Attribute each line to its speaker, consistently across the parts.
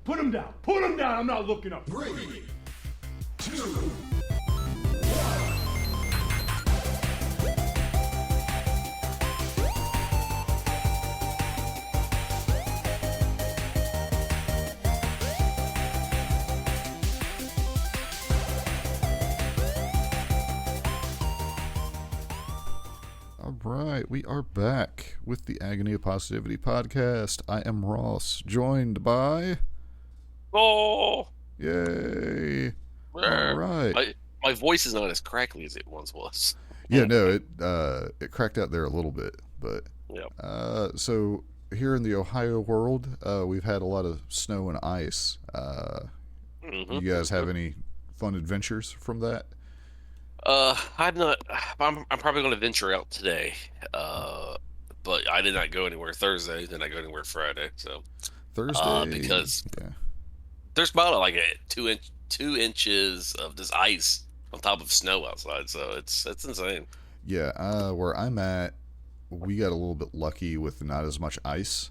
Speaker 1: Put him down. Put him down. I'm not looking up.
Speaker 2: 3, 2,
Speaker 3: All right, we are back with the Agony of Positivity podcast. I am Ross, joined by...
Speaker 4: Oh!
Speaker 3: Yay! All right.
Speaker 4: My voice is not as crackly as it once was.
Speaker 3: Yeah, no, it cracked out there a little bit, but...
Speaker 4: Yeah.
Speaker 3: So, here in the Ohio world, we've had a lot of snow and ice. You guys have any fun adventures from that?
Speaker 4: I'm not. I'm probably going to venture out today. But I did not go anywhere Thursday. Did not go anywhere Friday. So
Speaker 3: Thursday,
Speaker 4: because
Speaker 3: yeah.
Speaker 4: there's about like a 2 inches of this ice on top of snow outside. So it's insane.
Speaker 3: Yeah. Where I'm at, we got a little bit lucky with not as much ice.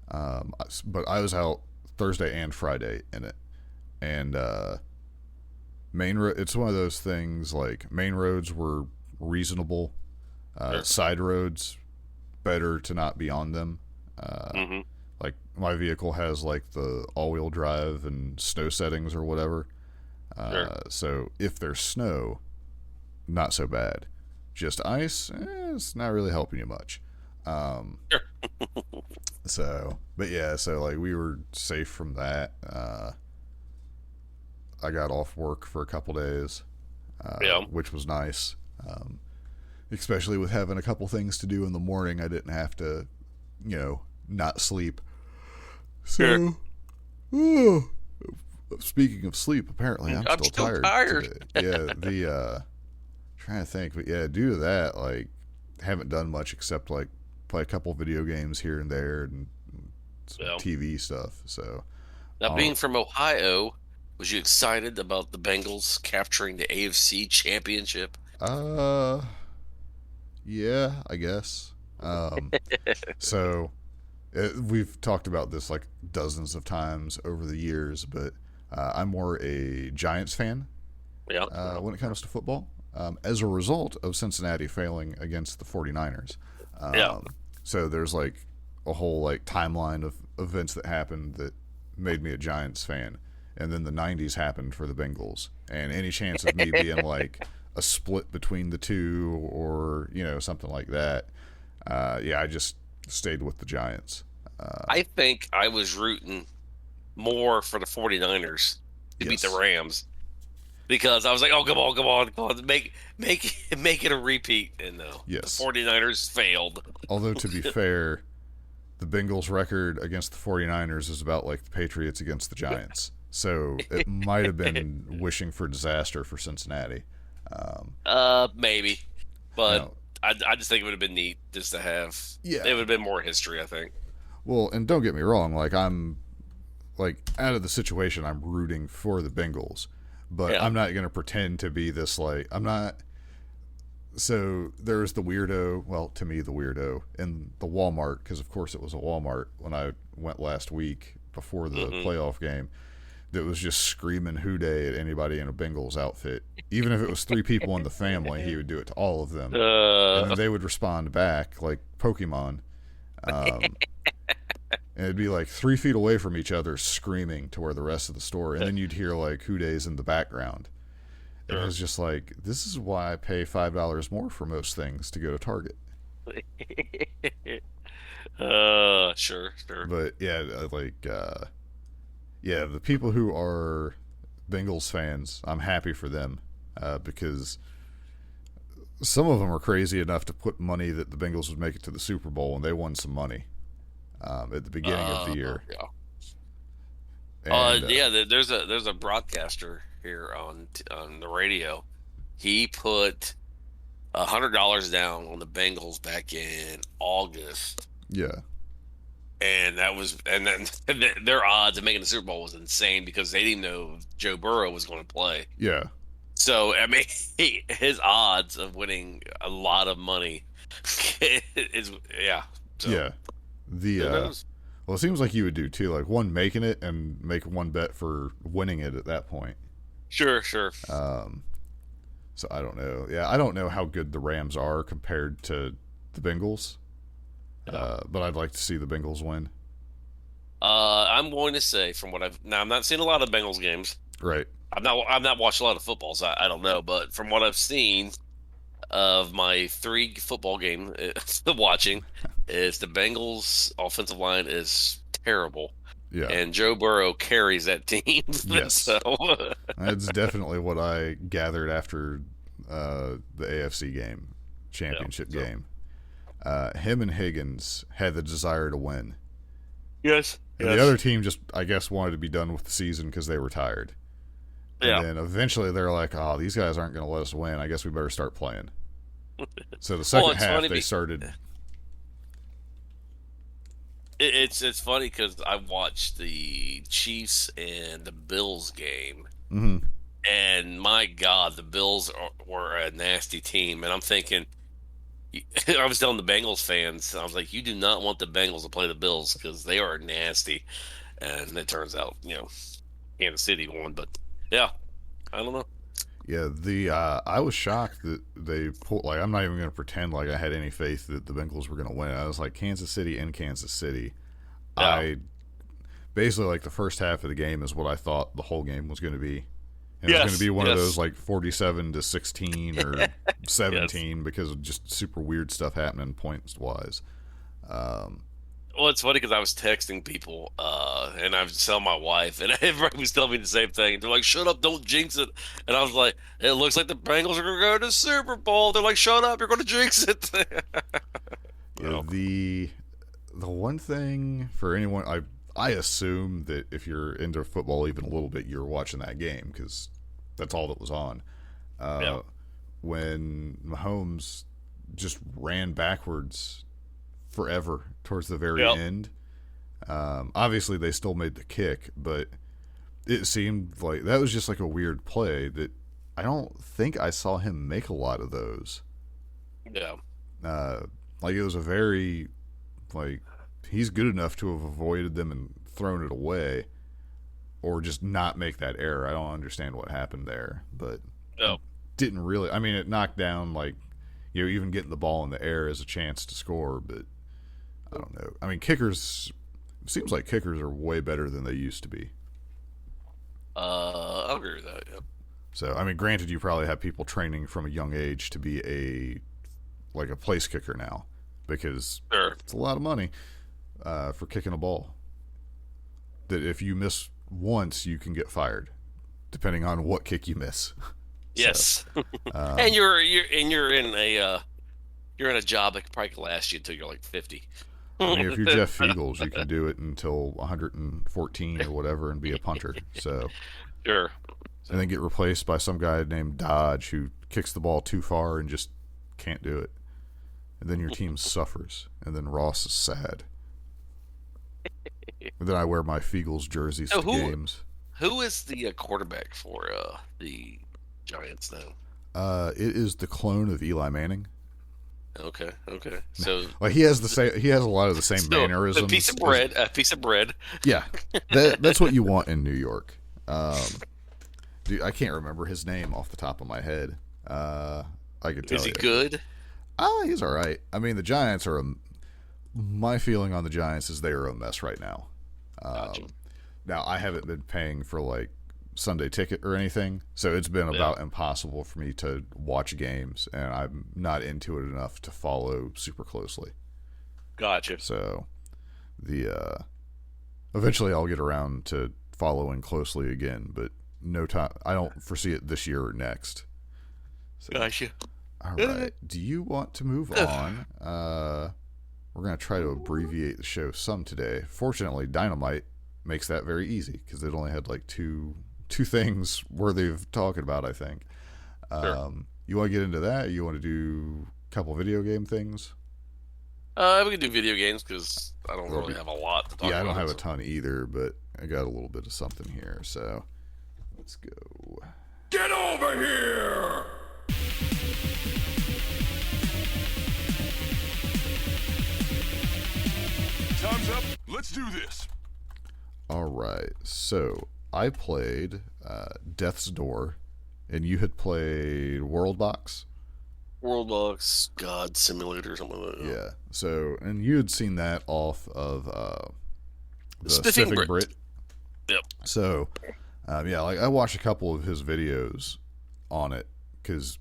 Speaker 3: But I was out Thursday and Friday in it, and main road. It's one of those things like main roads were reasonable.
Speaker 4: Sure.
Speaker 3: Side roads, better to not be on them. Like my vehicle has like the all-wheel drive and snow settings or whatever.
Speaker 4: Sure.
Speaker 3: So if there's snow, not so bad. Just ice, it's not really helping you much.
Speaker 4: Sure.
Speaker 3: So like we were safe from that. I got off work for a couple days, which was nice. Especially with having a couple things to do in the morning, I didn't have to, not sleep. So, speaking of sleep, apparently I'm still tired. Today. Yeah, trying to think, but yeah, due to that, like, haven't done much except like play a couple video games here and there and some TV stuff. So,
Speaker 4: now being from Ohio, was you excited about the Bengals capturing the AFC Championship?
Speaker 3: Yeah, I guess. So we've talked about this like dozens of times over the years, but I'm more a Giants fan when it comes to football, as a result of Cincinnati failing against the 49ers. So there's like a whole like timeline of events that happened that made me a Giants fan. And then the 90s happened for the Bengals. And any chance of me being like a split between the two or, something like that, I just stayed with the Giants.
Speaker 4: I think I was rooting more for the 49ers to beat the Rams because I was like, oh, come on, make it a repeat. And no, the 49ers failed.
Speaker 3: Although, to be fair, the Bengals' record against the 49ers is about like the Patriots against the Giants. So it might have been wishing for disaster for Cincinnati.
Speaker 4: Maybe, but I just think it would have been neat just to have. Yeah, it would have been more history, I think.
Speaker 3: Well, and don't get me wrong, like I'm, like out of the situation, I'm rooting for the Bengals, but I'm not going to pretend to be this like I'm not. So there's the weirdo. Well, to me, the weirdo in the Walmart, because of course it was a Walmart when I went last week before the playoff game. That was just screaming "Hooday" at anybody in a Bengals outfit. Even if it was 3 people in the family, he would do it to all of them. And then they would respond back like Pokemon. And it'd be like 3 feet away from each other screaming to where the rest of the store. And then you'd hear like "Hooday's" in the background. It was just like, this is why I pay $5 more for most things to go to Target.
Speaker 4: Sure.
Speaker 3: But yeah, the people who are Bengals fans, I'm happy for them because some of them are crazy enough to put money that the Bengals would make it to the Super Bowl, and they won some money at the beginning of the year.
Speaker 4: There's a broadcaster here on the radio. He put $100 down on the Bengals back in August.
Speaker 3: Yeah.
Speaker 4: And then their odds of making the Super Bowl was insane because they didn't know if Joe Burrow was going to play.
Speaker 3: Yeah.
Speaker 4: So I mean, his odds of winning a lot of money is So,
Speaker 3: yeah. Well, it seems like you would do too. Like one making it and make one bet for winning it at that point.
Speaker 4: Sure.
Speaker 3: So I don't know. Yeah, I don't know how good the Rams are compared to the Bengals. But I'd like to see the Bengals win.
Speaker 4: I'm going to say from what I'm not seeing a lot of Bengals games.
Speaker 3: Right.
Speaker 4: I've not watched a lot of football, so I don't know. But from what I've seen of my 3 football game watching, is the Bengals offensive line is terrible.
Speaker 3: Yeah.
Speaker 4: And Joe Burrow carries that team.
Speaker 3: Yes.
Speaker 4: So
Speaker 3: that's definitely what I gathered after the AFC game, championship game. Him and Higgins had the desire to win.
Speaker 4: Yes.
Speaker 3: And the other team just, I guess, wanted to be done with the season because they were tired. And then eventually they're like, oh, these guys aren't going to let us win. I guess we better start playing. So the second half, they started.
Speaker 4: It's funny because I watched the Chiefs and the Bills game.
Speaker 3: Mm-hmm.
Speaker 4: And my God, the Bills were a nasty team. And I'm thinking, I was telling the Bengals fans, I was like, you do not want the Bengals to play the Bills because they are nasty. And it turns out, Kansas City won. But yeah, I don't know.
Speaker 3: Yeah, I was shocked that they pulled. Like, I'm not even going to pretend like I had any faith that the Bengals were going to win. I was like, Kansas City in Kansas City.
Speaker 4: Yeah.
Speaker 3: I basically, like, the first half of the game is what I thought the whole game was going to be. And it was going to be one of those, like, 47-16 or 17 because of just super weird stuff happening points-wise.
Speaker 4: Well, it's funny because I was texting people, and I was telling my wife, and everybody was telling me the same thing. They're like, "Shut up, don't jinx it." And I was like, "It looks like the Bengals are going to go to the Super Bowl." They're like, "Shut up, you're going to jinx it."
Speaker 3: Yeah, the one thing for anyone, I assume that if you're into football even a little bit, you're watching that game because that's all that was on. When Mahomes just ran backwards forever towards the very end. Obviously, they still made the kick, but it seemed like that was just like a weird play that I don't think I saw him make a lot of those.
Speaker 4: Yeah.
Speaker 3: Like it was a very, like, he's good enough to have avoided them and thrown it away or just not make that error. I don't understand what happened there, but didn't really. I mean, it knocked down, like, even getting the ball in the air as a chance to score, but I don't know. I mean, kickers, it seems like kickers are way better than they used to be.
Speaker 4: I'll agree with that, yeah.
Speaker 3: So, I mean, granted, you probably have people training from a young age to be a place kicker now because it's a lot of money for kicking a ball. That if you miss once, you can get fired, depending on what kick you miss.
Speaker 4: Yes, and you're in a job that probably could last you until you're like 50.
Speaker 3: I mean, if you're Jeff Fiegels, you can do it until 114 or whatever and be a punter. So,
Speaker 4: sure.
Speaker 3: And then get replaced by some guy named Dodge who kicks the ball too far and just can't do it. And then your team suffers. And then Ross is sad. And then I wear my Fiegels jerseys to games.
Speaker 4: Who is the quarterback for the Giants now?
Speaker 3: It is the clone of Eli Manning.
Speaker 4: Okay. So,
Speaker 3: like, he has a lot of the same mannerisms.
Speaker 4: A piece of bread.
Speaker 3: Yeah, that's what you want in New York. Dude, I can't remember his name off the top of my head. I could tell you. Is
Speaker 4: he good?
Speaker 3: He's all right. I mean, the Giants are my feeling on the Giants is they are a mess right now.
Speaker 4: Gotcha.
Speaker 3: Now, I haven't been paying for, like, Sunday ticket or anything, so it's been about impossible for me to watch games, and I'm not into it enough to follow super closely.
Speaker 4: Gotcha.
Speaker 3: So eventually I'll get around to following closely again, but no time. I don't foresee it this year or next. So,
Speaker 4: gotcha.
Speaker 3: All right. Do you want to move on? We're going to try to abbreviate the show some today. Fortunately, Dynamite makes that very easy because it only had like two things worthy of talking about, I think.
Speaker 4: Sure.
Speaker 3: You want to get into that? Or you want to do a couple video game things?
Speaker 4: We can do video games because I don't really have a lot to talk about.
Speaker 3: Yeah, I don't have a ton either, but I got a little bit of something here, so let's go.
Speaker 2: Get over here! Time's Ears up. Let's do this.
Speaker 3: All right. So I played Death's Door, and you had played Worldbox.
Speaker 4: Worldbox, God Simulator, something like that.
Speaker 3: Yeah. So, and you had seen that off of the
Speaker 4: Spiffing Brit. Yep.
Speaker 3: So, yeah, like I watched a couple of his videos on it because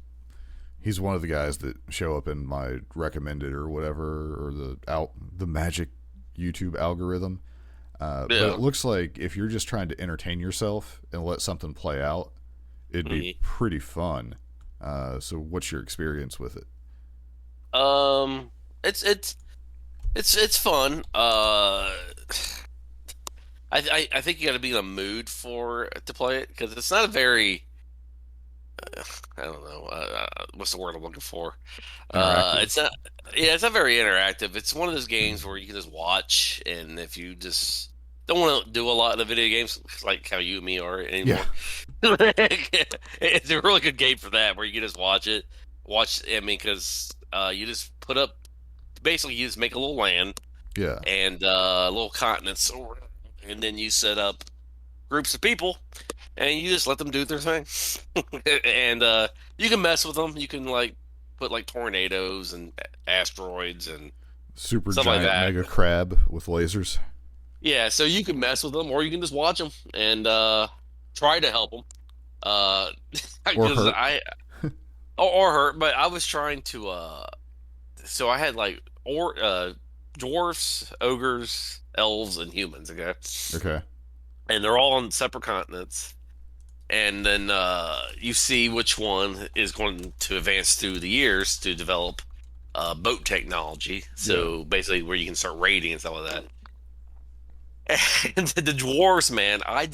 Speaker 3: he's one of the guys that show up in my recommended or whatever, or the magic YouTube algorithm. But it looks like if you're just trying to entertain yourself and let something play out, it'd be pretty fun. So what's your experience with it?
Speaker 4: It's fun. I think you got to be in a mood to play it, because it's not a very I don't know what's the word I'm looking for. It's not. Yeah, it's not very interactive. It's one of those games where you can just watch, and if you just don't want to do a lot of the video games, like how you and me are anymore, it's a really good game for that, where you can just watch it. I mean, because you just put up, basically you just make a little land, and little continents, and then you set up groups of people, and you just let them do their thing. And you can mess with them. You can put tornadoes and asteroids and
Speaker 3: super
Speaker 4: stuff
Speaker 3: giant
Speaker 4: like that.
Speaker 3: mega crab with lasers.
Speaker 4: Yeah, so you can mess with them, or you can just watch them and try to help them.
Speaker 3: Or hurt.
Speaker 4: Or hurt. But I was trying to. So I had dwarfs, ogres, elves, and humans.
Speaker 3: Okay.
Speaker 4: And they're all on separate continents. And then you see which one is going to advance through the years to develop boat technology. So basically, where you can start raiding and stuff like that. And the dwarves, man, I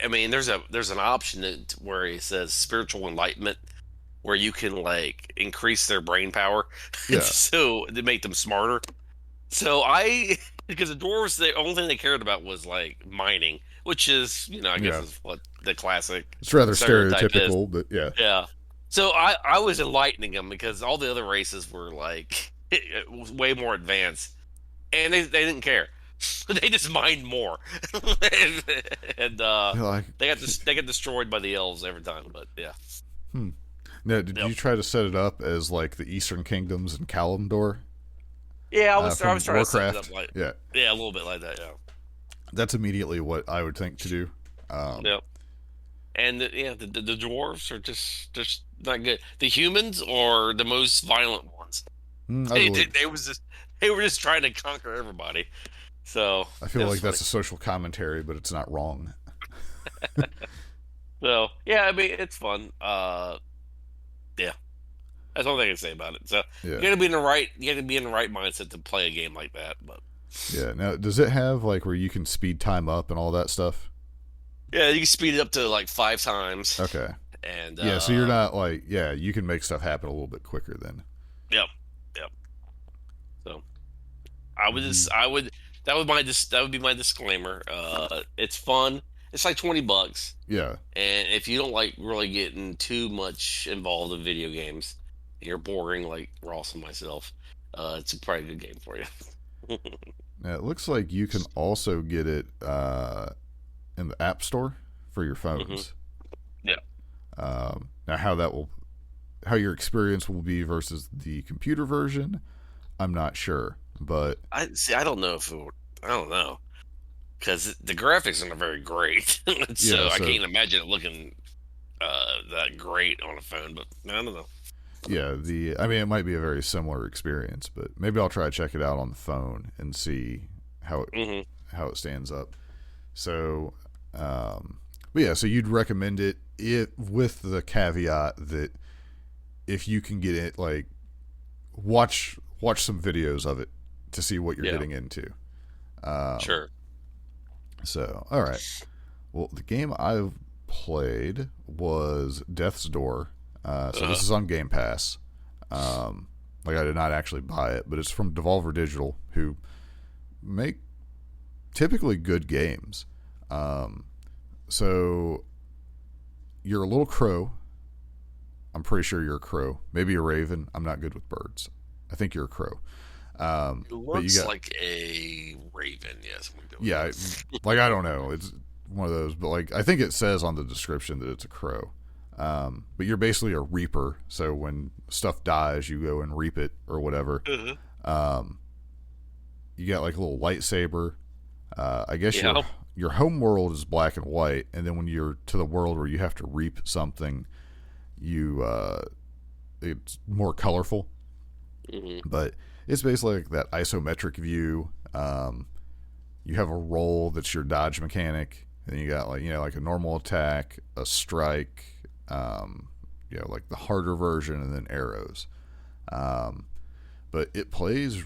Speaker 4: mean, there's an option where it says spiritual enlightenment, where you can increase their brain power, so to make them smarter. So because the dwarves, the only thing they cared about was mining, which is, I guess is what the classic.
Speaker 3: It's rather
Speaker 4: is.
Speaker 3: stereotypical, but yeah.
Speaker 4: Yeah. So I was enlightening them, because all the other races were way more advanced, and they didn't care. They just mined more, and they got destroyed by the elves every time. But yeah.
Speaker 3: Now, did you try to set it up as the Eastern Kingdoms and Kalimdor?
Speaker 4: Yeah, I was trying
Speaker 3: Warcraft?
Speaker 4: to set it up a little bit like that. Yeah,
Speaker 3: that's immediately what I would think to do.
Speaker 4: Yep. And the dwarves are just not good. The humans are the most violent ones. They were just trying to conquer everybody. So
Speaker 3: I feel like that's a social commentary, but it's not wrong.
Speaker 4: So yeah, I mean, it's fun. Yeah, that's all I can say about it. So you got to be in the right mindset to play a game like that. But
Speaker 3: yeah, now does it have where you can speed time up and all that stuff?
Speaker 4: Yeah, you can speed it up to 5 times.
Speaker 3: Okay.
Speaker 4: And
Speaker 3: so you're not you can make stuff happen a little bit quicker then.
Speaker 4: Yep. So that would be my disclaimer. It's fun. It's $20.
Speaker 3: Yeah.
Speaker 4: And if you don't really getting too much involved in video games, you're boring like Ross and myself, it's probably a good game for you.
Speaker 3: Now, it looks like you can also get it in the App Store for your phones.
Speaker 4: Yeah.
Speaker 3: Now, how your experience will be versus the computer version, I'm not sure. But
Speaker 4: I don't know I don't know, because the graphics aren't very great, so I can't imagine it looking that great on a phone. But I don't know.
Speaker 3: Yeah, I mean, it might be a very similar experience, but maybe I'll try to check it out on the phone and see how it stands up. So, but yeah, so you'd recommend it with the caveat that if you can get it, watch some videos of it to see what you're getting into.
Speaker 4: Sure.
Speaker 3: So, all right. Well, the game I played was Death's Door. So this is on Game Pass. I did not actually buy it, but it's from Devolver Digital, who make typically good games. So you're a little crow. I'm pretty sure you're a crow. Maybe a raven. I'm not good with birds. I think you're a crow.
Speaker 4: It
Speaker 3: But you
Speaker 4: looks
Speaker 3: got
Speaker 4: like a raven. Yes.
Speaker 3: yeah, like I don't know. It's one of those, but like I think it says on the description that it's a crow. But you're basically a reaper. So when stuff dies, you go and reap it or whatever. You got like a little lightsaber. I guess your home world is black and white, and then when you're to the world where you have to reap something, it's more colorful. But it's basically like that isometric view. You have a roll that's your dodge mechanic, and you got like a normal attack, a strike, like the harder version, and then arrows. But it plays.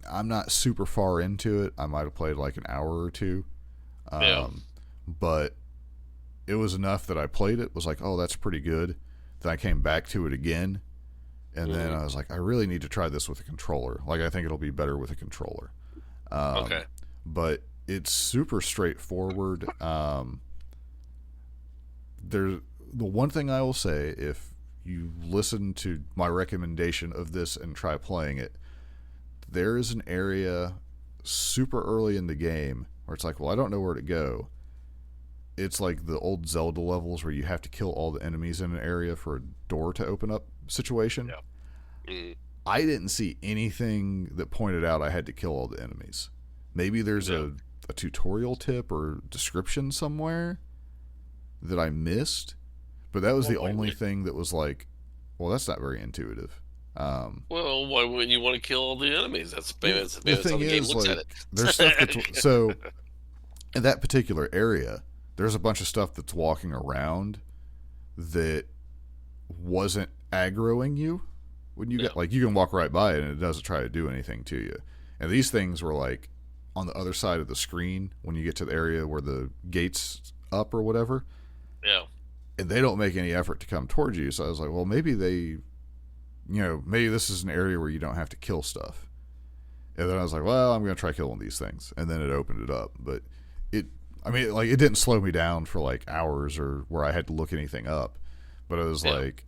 Speaker 3: I'm not super far into it. I might have played like an hour or two. But it was enough that I played it, was like, oh, that's pretty good. Then I came back to it again, and then I was like, I really need to try this with a controller. Like, I think it'll be better with a controller.
Speaker 4: Okay.
Speaker 3: But it's super straightforward. There's the one thing I will say, if you listen to my recommendation of this and try playing it, there is an area super early in the game where it's like, well, I don't know where to go. It's like the old Zelda levels where you have to kill all the enemies in an area for a door to open up situation. I didn't see anything that pointed out I had to kill all the enemies. Maybe there's a tutorial tip or description somewhere that I missed, but that was the only thing that was like, well, that's not very intuitive.
Speaker 4: Well, why wouldn't you want to kill all the enemies? That's how the game looks at it.
Speaker 3: There's stuff that's, so in that particular area, there's a bunch of stuff that's walking around that wasn't aggroing you when you get, like, you can walk right by it and it doesn't try to do anything to you. And these things were like on the other side of the screen when you get to the area where the gate's up or whatever.
Speaker 4: Yeah.
Speaker 3: And they don't make any effort to come towards you. So I was like, well, maybe maybe this is an area where you don't have to kill stuff. And then I was like, well, I'm going to try killing these things. And then it opened it up. But it didn't slow me down for like hours or where I had to look anything up. But I was like,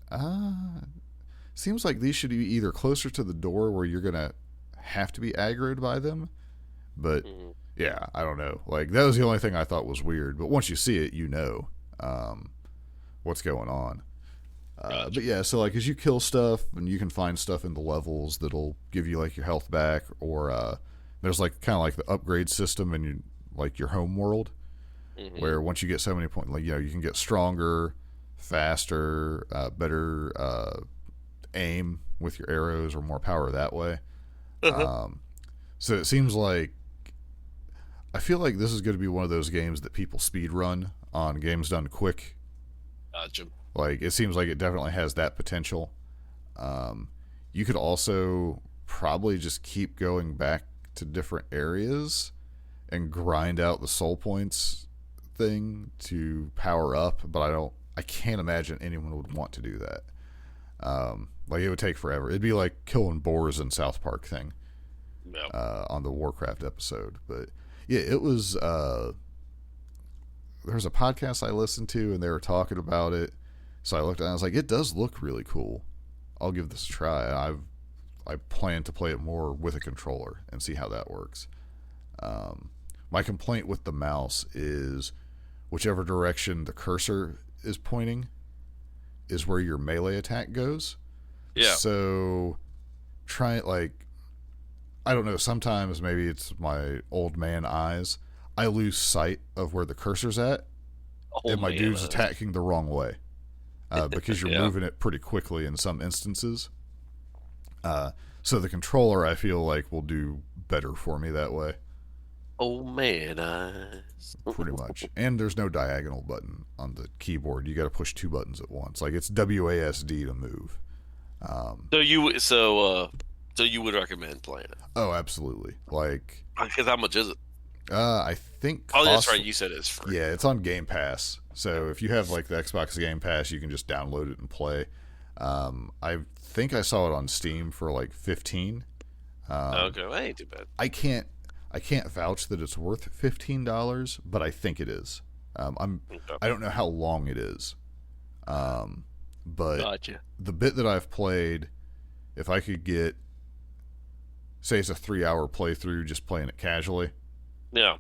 Speaker 3: seems like these should be either closer to the door where you're going to have to be aggroed by them. But yeah, I don't know. Like, that was the only thing I thought was weird. But once you see it, what's going on.
Speaker 4: Gotcha.
Speaker 3: But yeah, so like as you kill stuff, and you can find stuff in the levels that'll give you like your health back, or there's like kind of like the upgrade system in your home world, where once you get so many points, you can get stronger, faster, better aim with your arrows, or more power that way. So it seems like, I feel like this is going to be one of those games that people speed run on Games Done Quick.
Speaker 4: Gotcha.
Speaker 3: Like, it seems like it definitely has that potential. You could also probably just keep going back to different areas and grind out the soul points thing to power up, but I can't imagine anyone would want to do that. Like, it would take forever. It'd be like killing boars in South Park thing on the Warcraft episode. But yeah, it was there was a podcast I listened to and they were talking about it. So I looked at it and I was like, it does look really cool. I'll give this a try. I plan to play it more with a controller and see how that works. My complaint with the mouse is whichever direction the cursor is pointing is where your melee attack goes.
Speaker 4: Yeah.
Speaker 3: So try it, like, I don't know, sometimes maybe it's my old man eyes. I lose sight of where the cursor's at, and my dude's attacking the wrong way. Because you're moving it pretty quickly in some instances. So the controller, I feel like, will do better for me that way.
Speaker 4: Oh man, eyes.
Speaker 3: Pretty much. And there's no diagonal button on the keyboard. You got to push two buttons at once. Like, it's WASD to move.
Speaker 4: So you would recommend playing it?
Speaker 3: Oh, absolutely. Like,
Speaker 4: because how much is it?
Speaker 3: I think.
Speaker 4: Oh, that's right. You said it's free.
Speaker 3: Yeah, it's on Game Pass. So if you have like the Xbox Game Pass, you can just download it and play. I think I saw it on Steam for like $15.
Speaker 4: Okay, well, that ain't too bad.
Speaker 3: I can't vouch that it's worth $15, but I think it is. I don't know how long it is. But
Speaker 4: Gotcha.
Speaker 3: The bit that I've played, if I could get say it's a 3-hour playthrough, just playing it casually.
Speaker 4: Yeah.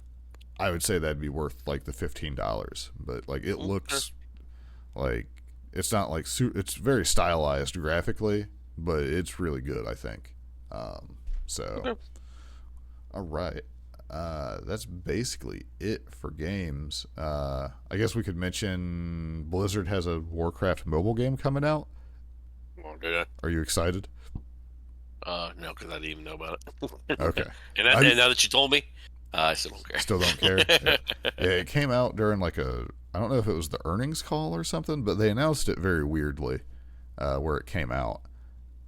Speaker 3: I would say that'd be worth like the $15, but like it looks like it's not like it's very stylized graphically, but it's really good, I think. So, all right, that's basically it for games. I guess we could mention Blizzard has a Warcraft mobile game coming out.
Speaker 4: Won't do that.
Speaker 3: Are you excited?
Speaker 4: No, because I didn't even know about it.
Speaker 3: Okay.
Speaker 4: and now that you told me, I still don't care.
Speaker 3: Still don't care? Yeah, it came out during like I don't know if it was the earnings call or something, but they announced it very weirdly where it came out.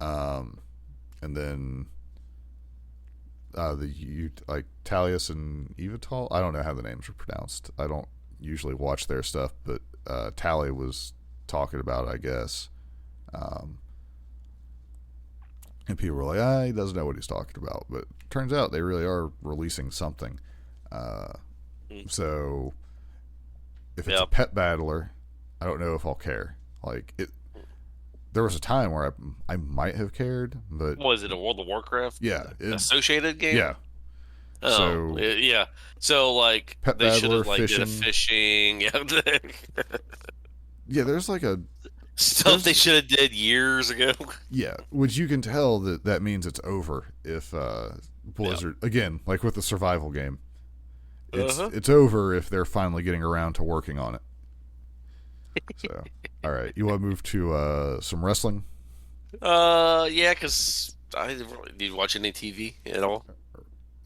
Speaker 3: And then like Talius and Evital, I don't know how the names are pronounced. I don't usually watch their stuff, but Tally was talking about it, I guess. And people were like, he doesn't know what he's talking about. But turns out they really are releasing something. So if it's a pet battler, I don't know if I'll care. Like there was a time where I might have cared, but
Speaker 4: was it a World of Warcraft?
Speaker 3: Yeah,
Speaker 4: associated game.
Speaker 3: Yeah.
Speaker 4: Oh,
Speaker 3: so
Speaker 4: yeah. So like
Speaker 3: pet
Speaker 4: they should
Speaker 3: battler,
Speaker 4: have like did a fishing.
Speaker 3: Yeah, there's like
Speaker 4: stuff they should have did years ago.
Speaker 3: Yeah, which you can tell that means it's over if Blizzard again, like with the survival game. It's over if they're finally getting around to working on it. So, all right, you want to move to some wrestling?
Speaker 4: Yeah, because I didn't really, did you watch any TV at all?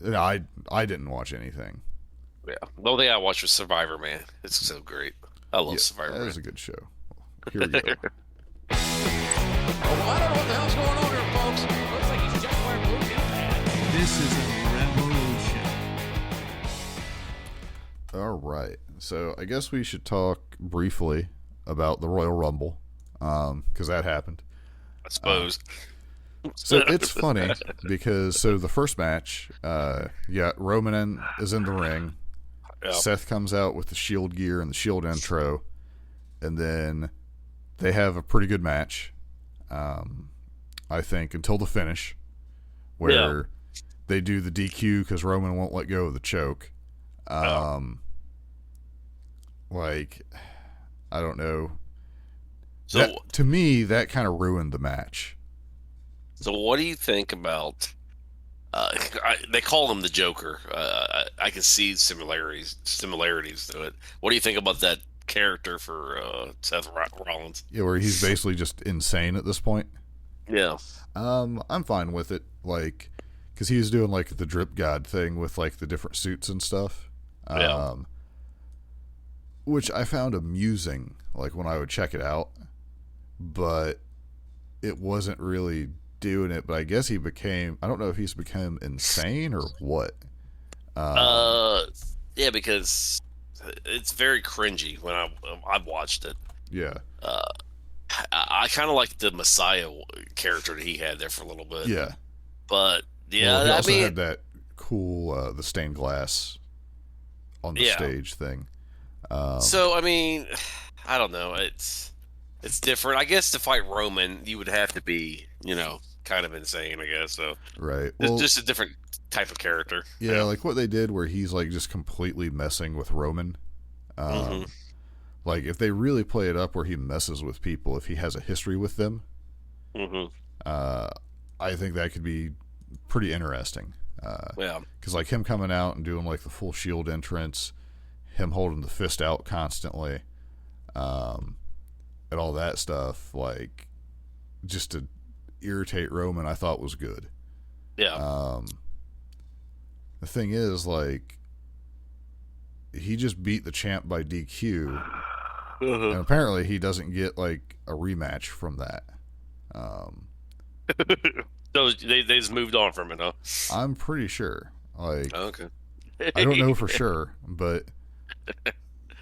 Speaker 3: No, I didn't watch anything.
Speaker 4: Yeah, the only thing I watched was Survivor, man. It's so great. I love Survivor.
Speaker 3: That was a good show. Here we go.
Speaker 2: Oh, I don't know what the hell's going on here, folks. Looks like he's just wearing blue pants.
Speaker 5: This is a revolution.
Speaker 3: All right. So I guess we should talk briefly about the Royal Rumble, because that happened.
Speaker 4: I suppose.
Speaker 3: So it's funny because the first match, Roman is in the ring. Yeah. Seth comes out with the Shield gear and the Shield intro, and then they have a pretty good match, I think, until the finish, where they do the DQ because Roman won't let go of the choke. Like, I don't know. So to me, that kind of ruined the match.
Speaker 4: So what do you think about? They call him the Joker. I can see similarities to it. What do you think about that character for Seth Rollins?
Speaker 3: Yeah, where he's basically just insane at this point.
Speaker 4: Yeah.
Speaker 3: I'm fine with it, like, because he was doing like the drip god thing with like the different suits and stuff. Which I found amusing, like when I would check it out, but it wasn't really doing it. But I guess I don't know if he's become insane or what.
Speaker 4: Yeah, because it's very cringy when I've watched it.
Speaker 3: Yeah.
Speaker 4: I kind of like the Messiah character that he had there for a little bit.
Speaker 3: Yeah.
Speaker 4: But yeah,
Speaker 3: he also had that cool the stained glass on the stage thing.
Speaker 4: So I mean, I don't know. It's different. I guess to fight Roman, you would have to be, kind of insane. I guess so.
Speaker 3: Right.
Speaker 4: It's just a different type of character.
Speaker 3: Yeah, like what they did, where he's like just completely messing with Roman. Like if they really play it up, where he messes with people, if he has a history with them, I think that could be pretty interesting. Because like him coming out and doing like the full Shield entrance, him holding the fist out constantly, and all that stuff, like just to irritate Roman, I thought was good.
Speaker 4: Yeah.
Speaker 3: The thing is, like, he just beat the champ by DQ, and apparently he doesn't get like a rematch from that.
Speaker 4: So they just moved on from it, huh?
Speaker 3: I'm pretty sure. Like,
Speaker 4: okay.
Speaker 3: I don't know for sure, but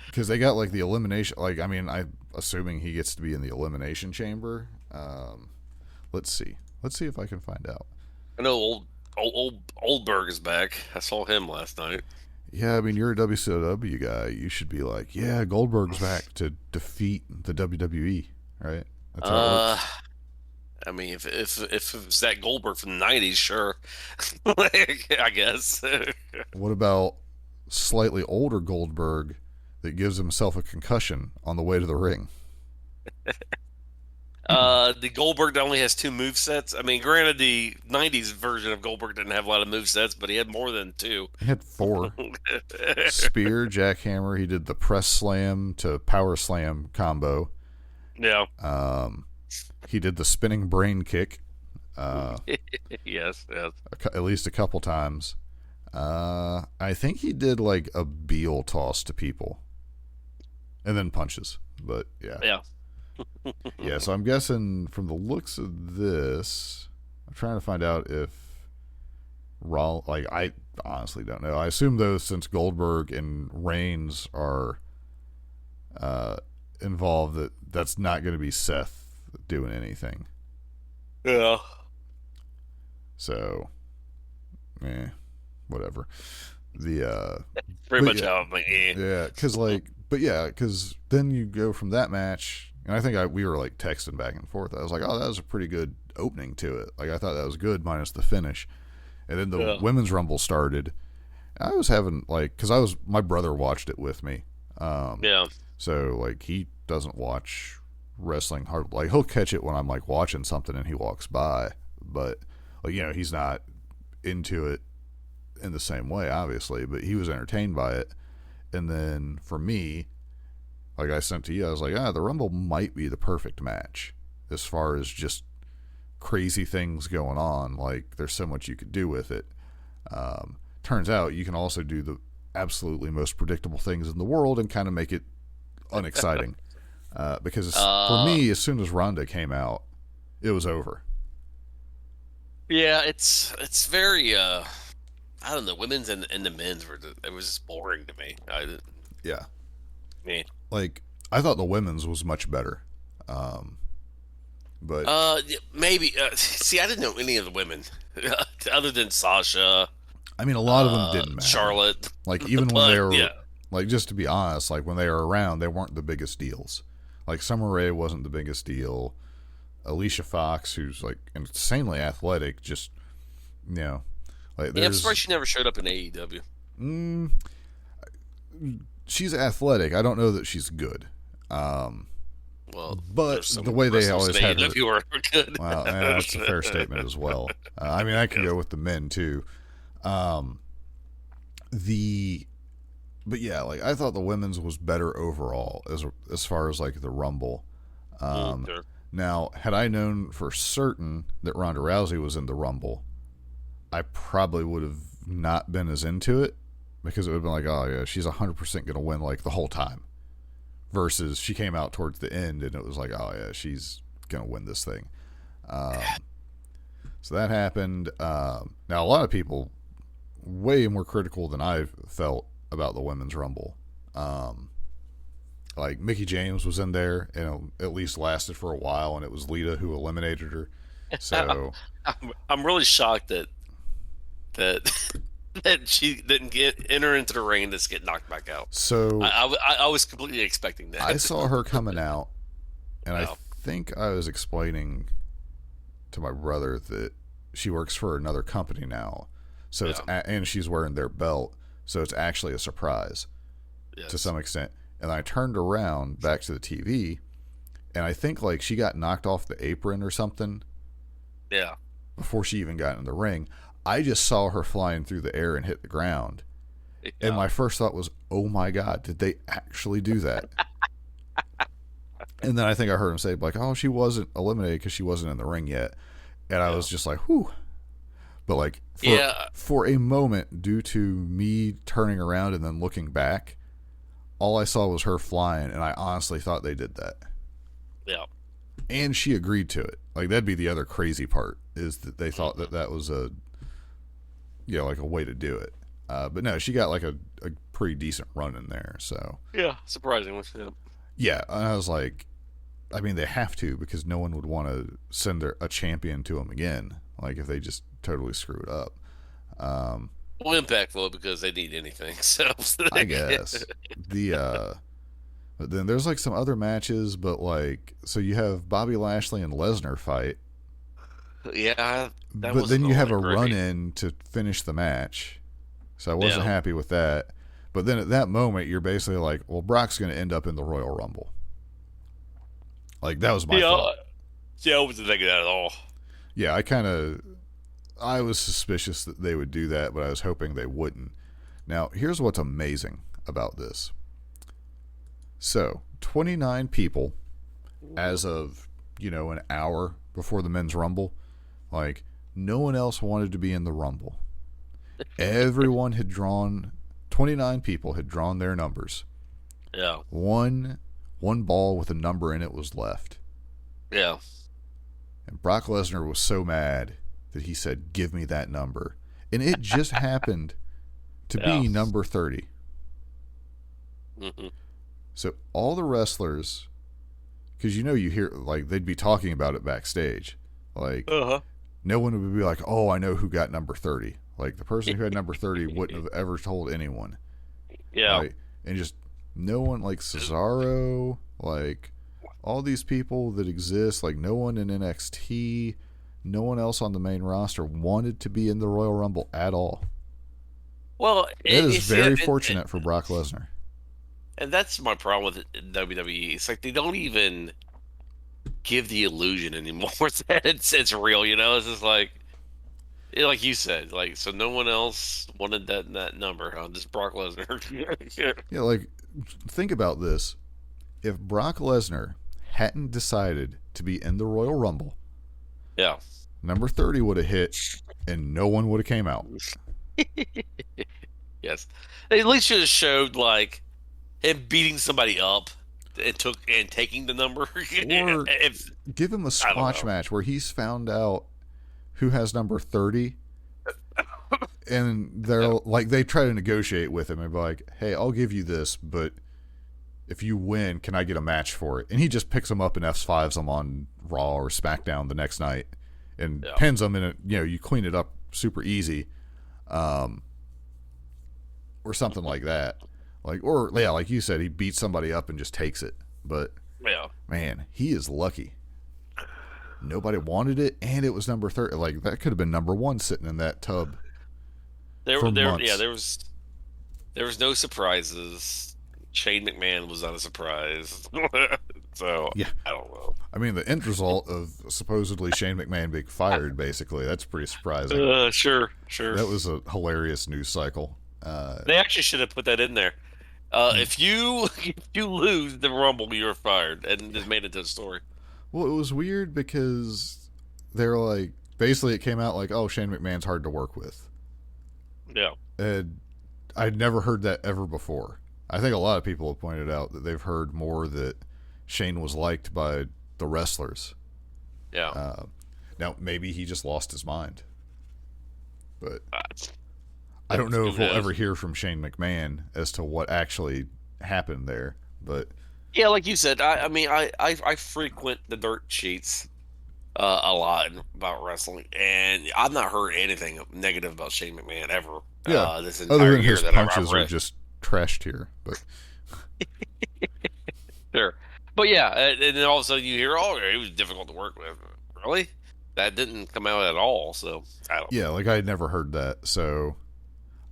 Speaker 3: because they got like the elimination. Like, I mean, I'm assuming he gets to be in the elimination chamber. Let's see if I can find out.
Speaker 4: I know Oldberg is back. I saw him last night.
Speaker 3: Yeah, I mean, you're a WCW guy. You should be like, yeah, Goldberg's back to defeat the WWE, right? That's how it works.
Speaker 4: I mean, if it's that Goldberg from the '90s, sure, I guess.
Speaker 3: What about slightly older Goldberg that gives himself a concussion on the way to the ring?
Speaker 4: The Goldberg that only has 2 move sets. I mean, granted, the '90s version of Goldberg didn't have a lot of move sets, but he had more than 2.
Speaker 3: He had 4. Spear, jackhammer. He did the press slam to power slam combo.
Speaker 4: Yeah.
Speaker 3: He did the spinning brain kick.
Speaker 4: Yes.
Speaker 3: At least a couple times. I think he did like a Beal toss to people. And then punches. But yeah.
Speaker 4: Yeah.
Speaker 3: Yeah, so I'm guessing from the looks of this, I'm trying to find out if I honestly don't know. I assume though, since Goldberg and Reigns are involved, that's not going to be Seth doing anything.
Speaker 4: Yeah.
Speaker 3: So, whatever. The
Speaker 4: pretty much how I'm like,
Speaker 3: yeah, because then you go from that match. And I think we were like texting back and forth. I was like, oh, that was a pretty good opening to it. Like, I thought that was good minus the finish. And then the Women's Rumble started. I was having, like, because my brother watched it with me.
Speaker 4: yeah.
Speaker 3: So, like, he doesn't watch wrestling hard. Like, he'll catch it when I'm, like, watching something and he walks by. But, like, he's not into it in the same way, obviously. But he was entertained by it. And then for me, like I sent to you, I was like, the Rumble might be the perfect match as far as just crazy things going on. Like, there's so much you could do with it. Turns out you can also do the absolutely most predictable things in the world and kind of make it unexciting. Because for me, as soon as Ronda came out, it was over.
Speaker 4: Yeah, it's very, I don't know, women's and the men's it was just boring to me.
Speaker 3: Yeah.
Speaker 4: Me.
Speaker 3: Like, I thought the women's was much better. But
Speaker 4: maybe see, I didn't know any of the women other than Sasha.
Speaker 3: I mean, a lot of them didn't matter.
Speaker 4: Charlotte.
Speaker 3: Like, even when they were like, just to be honest, like when they were around, they weren't the biggest deals. Like, Summer Rae wasn't the biggest deal. Alicia Fox, who's like insanely athletic, just like
Speaker 4: I'm surprised she never showed up in AEW.
Speaker 3: She's athletic. I don't know that she's good.
Speaker 4: Well,
Speaker 3: but the way they always had her,
Speaker 4: were good.
Speaker 3: Well, that's a fair statement as well. I mean, I could go with the men too. But yeah, like, I thought the women's was better overall as far as like the Rumble.
Speaker 4: Sure.
Speaker 3: Now, had I known for certain that Ronda Rousey was in the Rumble, I probably would have not been as into it, because it would have been like, oh yeah, she's 100% going to win like the whole time. Versus she came out towards the end and it was like, oh yeah, she's going to win this thing. So that happened. Now, a lot of people way more critical than I felt about the Women's Rumble. Like, Mickie James was in there and it at least lasted for a while, and it was Lita who eliminated her. So
Speaker 4: I'm really shocked that she didn't enter into the ring and just get knocked back out.
Speaker 3: So
Speaker 4: I was completely expecting that.
Speaker 3: I saw her coming out, and I think I was explaining to my brother that she works for another company now. So and she's wearing their belt, so it's actually a surprise to some extent. And I turned around back to the TV, and I think like she got knocked off the apron or something.
Speaker 4: Yeah.
Speaker 3: Before she even got in the ring. I just saw her flying through the air and hit the ground. Yeah. And my first thought was, oh my God, did they actually do that? And then I think I heard him say, like, oh, she wasn't eliminated because she wasn't in the ring yet. And I was just like, whew. But like, for a moment, due to me turning around and then looking back, all I saw was her flying, and I honestly thought they did that.
Speaker 4: Yeah.
Speaker 3: And she agreed to it. Like, that'd be the other crazy part, is that they thought that was like a way to do it. But no, she got like a pretty decent run in there. So
Speaker 4: yeah, surprisingly.
Speaker 3: Yeah, and I was like, I mean, they have to, because no one would want to send a champion to them again. Like, if they just totally screw it up.
Speaker 4: Well, Impact will, because they need anything. So
Speaker 3: I guess but then there's like some other matches, but like, so you have Bobby Lashley and Lesnar fight,
Speaker 4: Yeah, that
Speaker 3: But then you have a
Speaker 4: great.
Speaker 3: run-in to finish the match. So I wasn't
Speaker 4: Yeah.
Speaker 3: happy with that. But then at that moment, you're basically like, well, Brock's going to end up in the Royal Rumble. Like, that was my thought.
Speaker 4: Yeah, I wasn't thinking that at all.
Speaker 3: Yeah, I was suspicious that they would do that, but I was hoping they wouldn't. Now, here's what's amazing about this. So, 29 people as of, an hour before the men's Rumble. Like, no one else wanted to be in the Rumble. Everyone had drawn, 29 people had drawn their numbers.
Speaker 4: Yeah.
Speaker 3: One ball with a number in it was left.
Speaker 4: Yeah.
Speaker 3: And Brock Lesnar was so mad that he said, "Give me that number." And it just happened to be number 30.
Speaker 4: Mm-hmm.
Speaker 3: So all the wrestlers, because you hear, like, they'd be talking about it backstage. Like, no one would be like, "Oh, I know who got number 30." Like, the person who had number 30 wouldn't have ever told anyone.
Speaker 4: Yeah.
Speaker 3: Like, and just no one, like Cesaro, like, all these people that exist, like, no one in NXT, no one else on the main roster wanted to be in the Royal Rumble at all.
Speaker 4: Well,
Speaker 3: it is very fortunate for Brock Lesnar.
Speaker 4: And that's my problem with WWE. It's like they don't even give the illusion anymore that it's real. It's just like you said, like, so no one else wanted that number, huh? Just Brock Lesnar.
Speaker 3: Yeah, like, think about this. If Brock Lesnar hadn't decided to be in the Royal Rumble,
Speaker 4: yeah,
Speaker 3: number 30 would have hit, and no one would have came out.
Speaker 4: Yes, they at least should have showed like him beating somebody up and taking the number.
Speaker 3: Or give him a squash match where he's found out who has number 30, and they're like, they try to negotiate with him and be like, "Hey, I'll give you this, but if you win, can I get a match for it?" And he just picks them up and F5s them on Raw or SmackDown the next night and pins them in it. You clean it up super easy, or something like that. Like you said, he beats somebody up and just takes it. But man, he is lucky. Nobody wanted it, and it was number 30. Like, that could have been number 1 sitting in that tub.
Speaker 4: There was no surprises. Shane McMahon was not a surprise. So
Speaker 3: yeah,
Speaker 4: I don't know.
Speaker 3: I mean, the end result of supposedly Shane McMahon being fired, basically, that's pretty surprising.
Speaker 4: Sure.
Speaker 3: That was a hilarious news cycle.
Speaker 4: They actually should have put that in there. If you lose the Rumble, you're fired, and just made it to the story.
Speaker 3: Well, it was weird because they're like, basically it came out like, "Oh, Shane McMahon's hard to work with."
Speaker 4: Yeah.
Speaker 3: And I'd never heard that ever before. I think a lot of people have pointed out that they've heard more that Shane was liked by the wrestlers.
Speaker 4: Yeah.
Speaker 3: Now, maybe he just lost his mind. But I don't know if we'll ever hear from Shane McMahon as to what actually happened there. But
Speaker 4: yeah, like you said, I frequent the dirt sheets a lot about wrestling, and I've not heard anything negative about Shane McMahon ever.
Speaker 3: Yeah,
Speaker 4: this entire
Speaker 3: other than
Speaker 4: year
Speaker 3: his
Speaker 4: that
Speaker 3: punches
Speaker 4: I've
Speaker 3: are
Speaker 4: read.
Speaker 3: just trashed here. But
Speaker 4: Sure. But yeah, and then all of a sudden you hear, "Oh, he was difficult to work with." Really? That didn't come out at all. So I don't.
Speaker 3: Yeah, like I had never heard that. So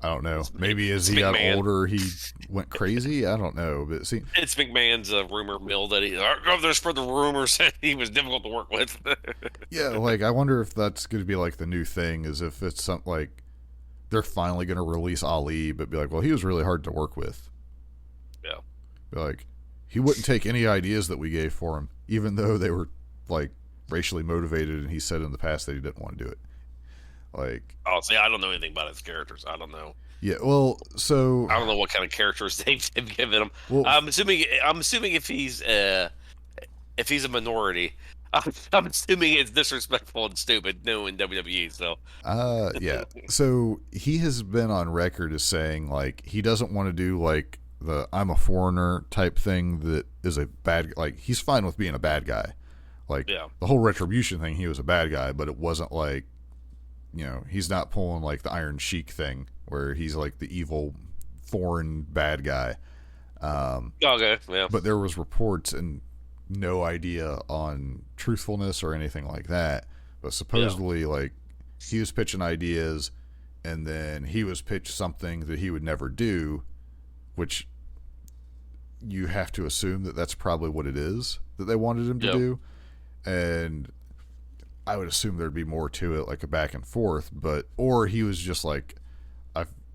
Speaker 3: I don't know. Maybe as he got older, he went crazy. I don't know. But see,
Speaker 4: it's McMahon's rumor mill that they spread the rumors that he was difficult to work with.
Speaker 3: Yeah, like I wonder if that's going to be like the new thing, is if it's something like they're finally going to release Ali, but be like, "Well, he was really hard to work with."
Speaker 4: Yeah.
Speaker 3: Be like, he wouldn't take any ideas that we gave for him, even though they were like racially motivated, and he said in the past that he didn't want to do it. Like,
Speaker 4: oh, see, I don't know anything about his characters. I don't know.
Speaker 3: Yeah, well, so
Speaker 4: I don't know what kind of characters they've given him.
Speaker 3: Well,
Speaker 4: I'm assuming if he's a minority, I'm assuming it's disrespectful and stupid. No, in WWE, so.
Speaker 3: Yeah. So he has been on record as saying like he doesn't want to do like the "I'm a foreigner" type thing that is a bad. Like, he's fine with being a bad guy. Like, the whole Retribution thing, he was a bad guy, but it wasn't like, he's not pulling like the Iron Sheik thing where he's like the evil foreign bad guy.
Speaker 4: Okay, yeah.
Speaker 3: But there was reports and no idea on truthfulness or anything like that. But supposedly, like, he was pitching ideas, and then he was pitched something that he would never do, which you have to assume that that's probably what it is that they wanted him to do. And I would assume there'd be more to it, like a back and forth, or he was just like,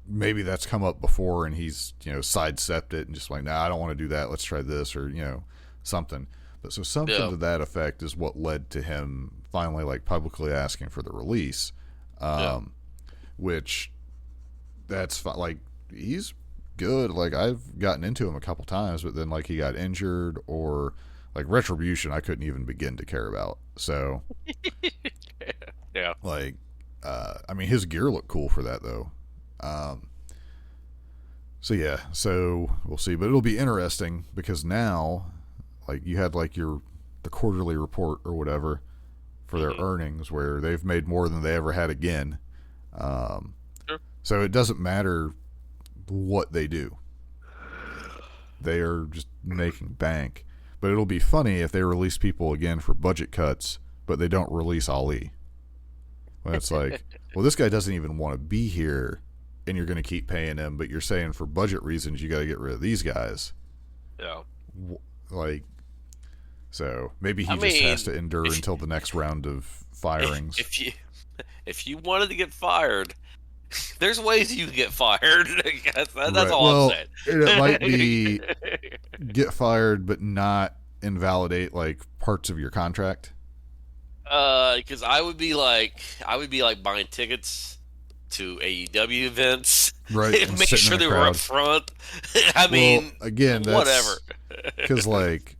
Speaker 3: maybe that's come up before and he's, sidestepped it and just like, nah, I don't want to do that. Let's try this, or, something. But so something to that effect is what led to him finally, like, publicly asking for the release, which that's like, he's good. Like, I've gotten into him a couple times, but then, like, he got injured, or like Retribution I couldn't even begin to care about. So like, I mean, his gear looked cool for that though. So we'll see, but it'll be interesting because now, like, you had like the quarterly report or whatever for their earnings, where they've made more than they ever had again. So it doesn't matter what they do, they are just making bank. But it'll be funny if they release people again for budget cuts, but they don't release Ali. When it's like, well, this guy doesn't even want to be here, and you're going to keep paying him, but you're saying for budget reasons you got to get rid of these guys. Yeah. Like, so maybe he just has to endure until the next round of firings.
Speaker 4: If you wanted to get fired, there's ways you can get fired. That's all I'm saying.
Speaker 3: It might be get fired, but not invalidate like parts of your contract.
Speaker 4: Because I would be like buying tickets to AEW events,
Speaker 3: right?
Speaker 4: And make sure they were up front. I mean,
Speaker 3: again, that's,
Speaker 4: whatever.
Speaker 3: Because like,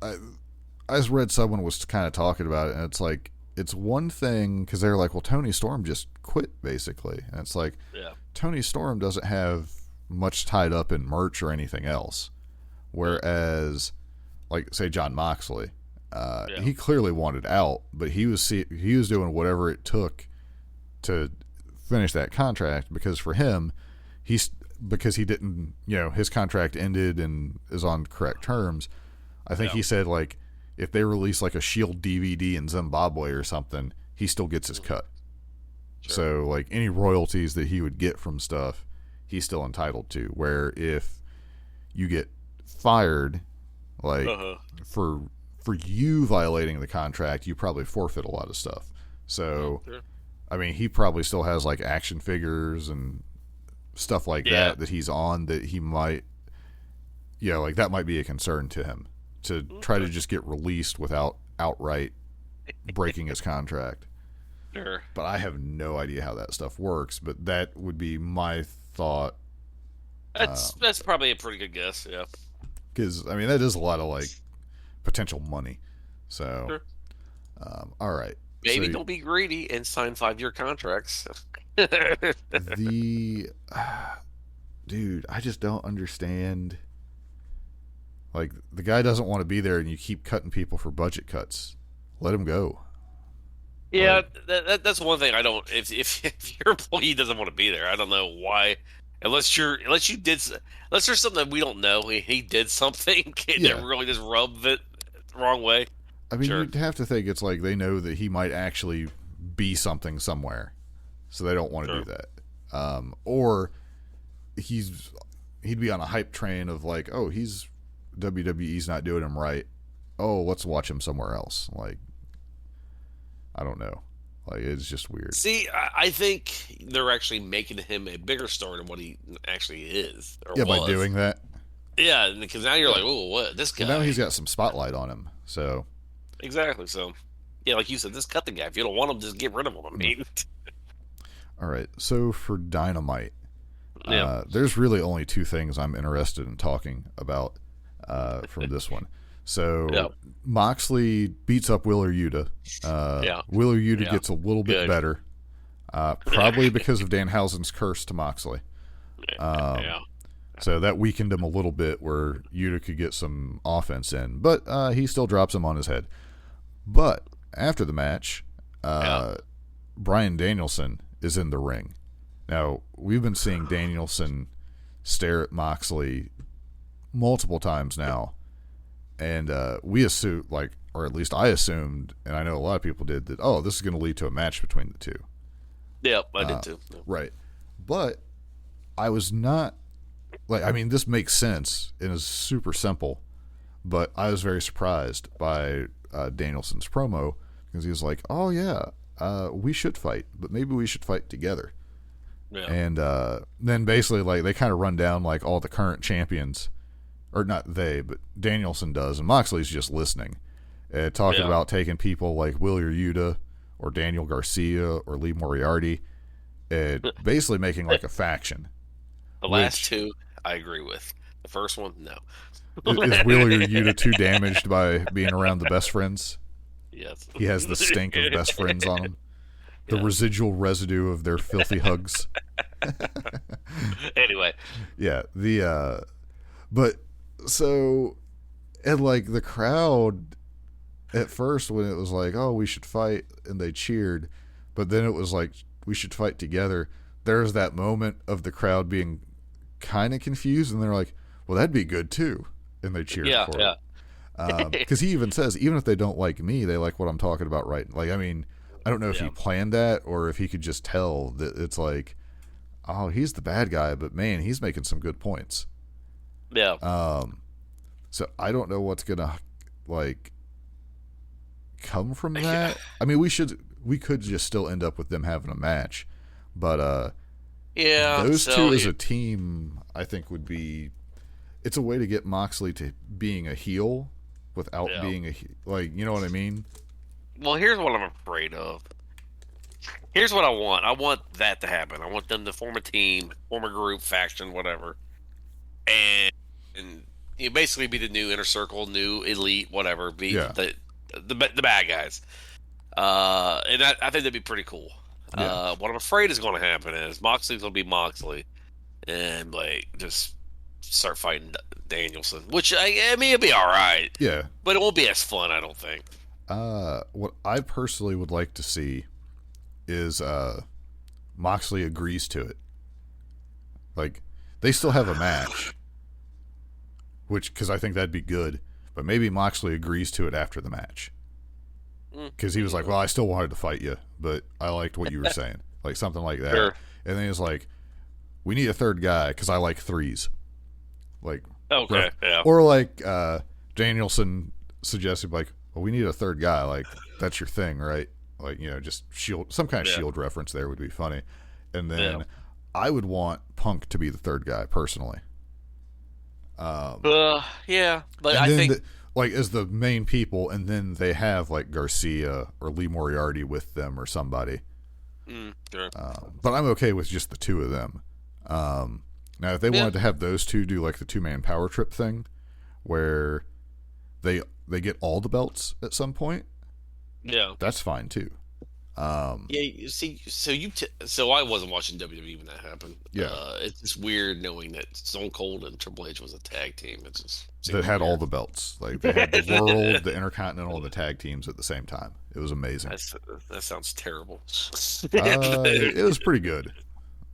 Speaker 3: I just read someone was kind of talking about it, and it's like, it's one thing because they're like, well, Tony Storm just quit basically, and it's like, Tony Storm doesn't have much tied up in merch or anything else, whereas like, say, John Moxley, he clearly wanted out, but he was doing whatever it took to finish that contract, because for him, because he didn't, his contract ended and is on correct terms. I think he said, like, if they release like a Shield DVD in Zimbabwe or something, he still gets his cut. Sure. So like, any royalties that he would get from stuff, he's still entitled to. Where if you get fired, like, for you violating the contract, you probably forfeit a lot of stuff. So, I mean, he probably still has like action figures and stuff like that he's on, that he might, like, that might be a concern to him, to try to just get released without outright breaking his contract.
Speaker 4: Sure.
Speaker 3: But I have no idea how that stuff works, but that would be my thought.
Speaker 4: That's probably a pretty good guess, yeah.
Speaker 3: Because, I mean, that is a lot of, like, potential money. So, all right.
Speaker 4: Maybe don't be greedy and sign 5-year contracts.
Speaker 3: Dude, I just don't understand. Like, the guy doesn't want to be there, and you keep cutting people for budget cuts. Let him go.
Speaker 4: Yeah, that's one thing I don't. If your employee doesn't want to be there, I don't know why. Unless there's something that we don't know. He did something that really just rubbed it the wrong way.
Speaker 3: I mean, you'd have to think it's like they know that he might actually be something somewhere, so they don't want to do that. Or he'd be on a hype train of like, oh, WWE's not doing him right. Oh, let's watch him somewhere else. Like, I don't know. Like, it's just weird.
Speaker 4: See, I think they're actually making him a bigger star than what he actually is.
Speaker 3: By doing that.
Speaker 4: Yeah, because now you're like, oh, what? This guy.
Speaker 3: Now he's got some spotlight on him, so.
Speaker 4: Exactly, so. Yeah, like you said, just cut the guy. If you don't want him, just get rid of him. I mean.
Speaker 3: All right, so for Dynamite, there's really only two things I'm interested in talking about from this one. So Moxley beats up Wheeler Yuta. Wheeler Yuta gets a little bit better, probably because of Danhausen's curse to Moxley. So that weakened him a little bit, where Yuta could get some offense in, but he still drops him on his head. But after the match, Bryan Danielson is in the ring. Now, we've been seeing Danielson stare at Moxley multiple times now. And we assume, like, or at least I assumed, and I know a lot of people did, that, oh, this is going to lead to a match between the two.
Speaker 4: Yep, I did too. Yep.
Speaker 3: Right. But I was not, like, I mean, this makes sense and is super simple, but I was very surprised by Danielson's promo because he was like, oh, yeah, we should fight, but maybe we should fight together.
Speaker 4: Yeah.
Speaker 3: And then basically, like, they kind of run down, like, all the current champions, or not they, but Danielson does, and Moxley's just listening, talking about taking people like Wheeler Yuta or Daniel Garcia or Lee Moriarty, and basically making like a faction.
Speaker 4: The last two, I agree with. The first one, no.
Speaker 3: Is Wheeler Yuta too damaged by being around the best friends?
Speaker 4: Yes.
Speaker 3: He has the stink of best friends on him. The residual residue of their filthy hugs.
Speaker 4: Anyway.
Speaker 3: Yeah. But so, and like the crowd at first when it was like, oh, we should fight, and they cheered, but then it was like, we should fight together. There's that moment of the crowd being kind of confused, and they're like, well, that'd be good too. And they cheered for it. Because he even says, even if they don't like me, they like what I'm talking about, right? Like, I mean, I don't know if he planned that or if he could just tell that it's like, oh, he's the bad guy, but man, he's making some good points.
Speaker 4: Yeah.
Speaker 3: So I don't know what's gonna like come from that. I mean, we could just still end up with them having a match, but those two as a team, I think would be. It's a way to get Moxley to being a heel without being like, you know what I mean?
Speaker 4: Well, here's what I'm afraid of. Here's what I want. I want that to happen. I want them to form a team, form a group, faction, whatever, and you basically be the new Inner Circle, new Elite, whatever. Be the bad guys. And I think that'd be pretty cool. What I'm afraid is going to happen is Moxley's going to be Moxley, and like just start fighting Danielson, which I mean, it'd be all right.
Speaker 3: Yeah,
Speaker 4: but it won't be as fun, I don't think.
Speaker 3: What I personally would like to see is Moxley agrees to it. Like, they still have a match, because I think that'd be good, but maybe Moxley agrees to it after the match. Because he was like, well, I still wanted to fight you, but I liked what you were saying. Like, something like that.
Speaker 4: Sure.
Speaker 3: And then he's like, we need a third guy because I like threes. Like,
Speaker 4: okay, yeah.
Speaker 3: Or like Danielson suggested, like, well, we need a third guy. Like, that's your thing, right? Like, you know, just Shield, some kind of Shield reference there would be funny. And then I would want Punk to be the third guy, personally.
Speaker 4: Yeah, but I think
Speaker 3: like as the main people, and then they have like Garcia or Lee Moriarty with them or somebody.
Speaker 4: Sure.
Speaker 3: But I'm okay with just the two of them. Now, if they wanted to have those two do like the 2-man power trip thing, where they get all the belts at some point, that's fine too.
Speaker 4: You see, so I wasn't watching WWE when that happened. It's just weird knowing that Stone Cold and Triple H was a tag team. It just
Speaker 3: that had all the belts. Like, they had the World, the Intercontinental, and the tag teams at the same time. It was amazing.
Speaker 4: That sounds terrible.
Speaker 3: It was pretty good.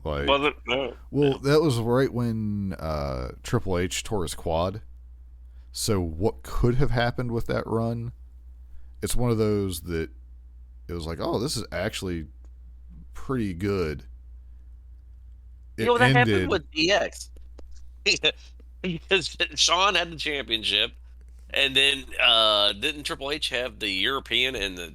Speaker 3: Like,
Speaker 4: was it? No.
Speaker 3: Well, that was right when Triple H tore his quad. So what could have happened with that run? It's one of those that it was like, oh, this is actually pretty good.
Speaker 4: You know what that happened with DX? Because Shawn had the championship, and then didn't Triple H have the European and the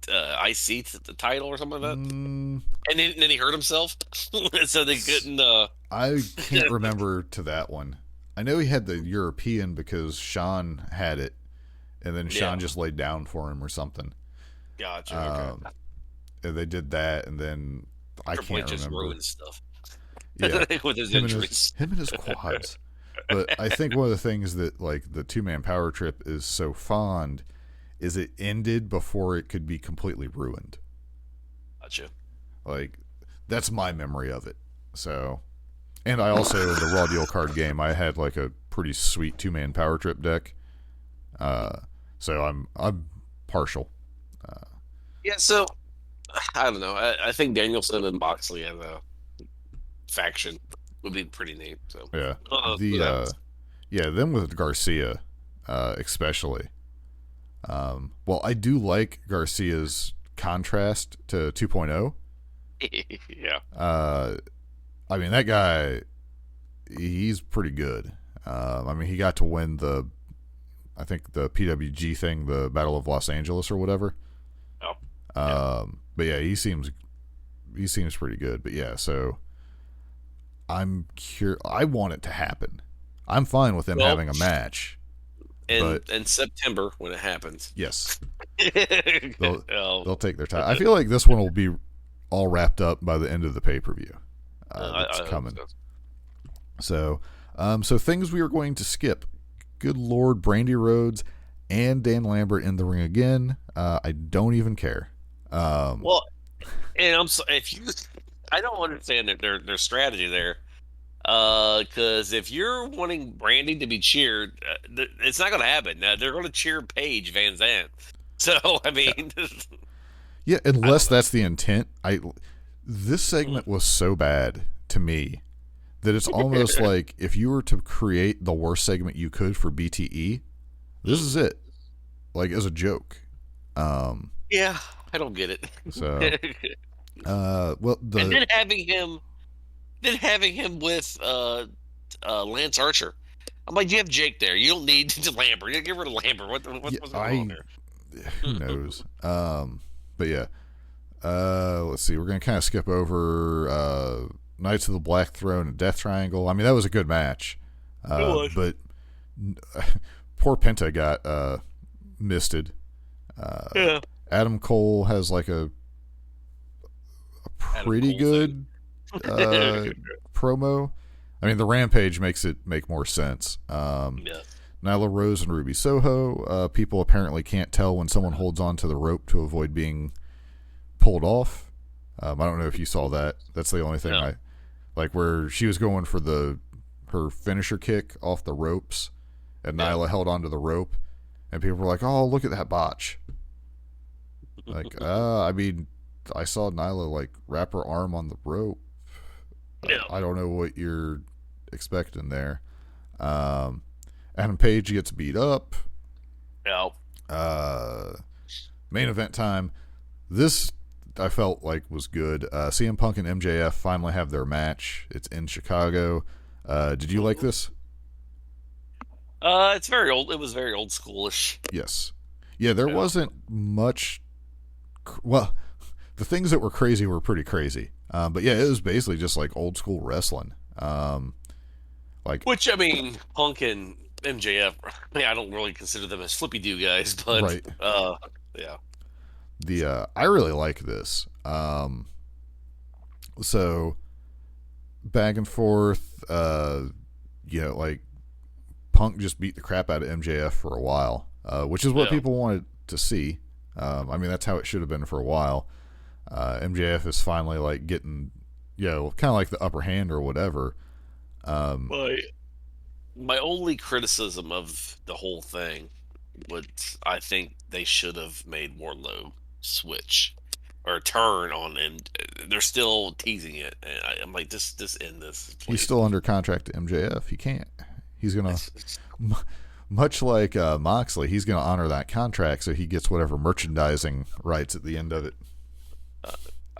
Speaker 4: IC the title or something like that? And then he hurt himself, so they couldn't.
Speaker 3: I can't remember to that one. I know he had the European because Shawn had it, and then Shawn just laid down for him or something.
Speaker 4: Gotcha. Okay.
Speaker 3: And they did that, and then I
Speaker 4: Triple
Speaker 3: can't
Speaker 4: H just
Speaker 3: remember.
Speaker 4: ruined stuff.
Speaker 3: Yeah,
Speaker 4: with his injuries.
Speaker 3: Him and his quads. But I think one of the things that like the 2-man power trip is so fond is it ended before it could be completely ruined.
Speaker 4: Gotcha.
Speaker 3: Like, that's my memory of it. So, and I also in the Raw Deal card game, I had like a pretty sweet 2-man power trip deck. So I'm partial.
Speaker 4: Yeah, so I don't know. I think Danielson and Moxley as a faction would be pretty neat. So
Speaker 3: yeah, them with Garcia, especially. Well, I do like Garcia's contrast to 2.0.
Speaker 4: Yeah.
Speaker 3: I mean, that guy, he's pretty good. I mean, he got to win I think the PWG thing, the Battle of Los Angeles or whatever.
Speaker 4: Oh.
Speaker 3: But yeah, he seems pretty good. But yeah, so I'm curious. I want it to happen. I'm fine with them having a match.
Speaker 4: In September when it happens.
Speaker 3: Yes. They'll take their time. I feel like this one will be all wrapped up by the end of the pay-per-view. It's coming. So things we are going to skip. Good Lord, Brandy Rhodes and Dan Lambert in the ring again. I don't even care.
Speaker 4: Well, and I don't understand their strategy there. Because if you're wanting Brandy to be cheered, it's not going to happen. They're going to cheer Paige Van Zandt. So I mean,
Speaker 3: yeah, unless that's the intent. This segment was so bad to me that it's almost like if you were to create the worst segment you could for BTE, this is it. Like as a joke.
Speaker 4: Yeah, I don't get it.
Speaker 3: So, well,
Speaker 4: and then having him with Lance Archer. I'm like, you have Jake there. You don't need Lambert. You get rid of Lambert. What's going on there?
Speaker 3: Who knows? But yeah. Let's see. We're gonna kind of skip over Knights of the Black Throne and Death Triangle. I mean, that was a good match. But poor Penta got misted.
Speaker 4: Yeah.
Speaker 3: Adam Cole has like a pretty good promo. I mean, the Rampage makes it make more sense. Yeah. Nyla Rose and Ruby Soho. People apparently can't tell when someone holds on to the rope to avoid being pulled off. I don't know if you saw that. That's the only thing I like, where she was going for her finisher kick off the ropes, and Nyla held onto the rope, and people were like, "Oh, look at that botch!" Like, I mean, I saw Nyla like wrap her arm on the rope. I don't know what you're expecting there. Adam Page gets beat up.
Speaker 4: No.
Speaker 3: Main event time. This I felt like was good. CM Punk and MJF finally have their match. It's in Chicago. Did you like this?
Speaker 4: It's very old. It was very old schoolish.
Speaker 3: Yes. Yeah, there wasn't much. Well, the things that were crazy were pretty crazy. But yeah, it was basically just like old school wrestling.
Speaker 4: Which, I mean, Punk and MJF, I don't really consider them as flippy-do guys, but
Speaker 3: right.
Speaker 4: Yeah.
Speaker 3: I really like this. So back and forth, like Punk just beat the crap out of MJF for a while, which is what people wanted to see. I mean, that's how it should have been for a while. MJF is finally like getting, kind of like the upper hand or whatever.
Speaker 4: My only criticism of the whole thing would, I think they should have made Wardlow switch or turn on, and they're still teasing it. And I'm like, just end this. Please.
Speaker 3: He's still under contract to MJF. He can't. He's gonna, much like Moxley, he's gonna honor that contract so he gets whatever merchandising rights at the end of it.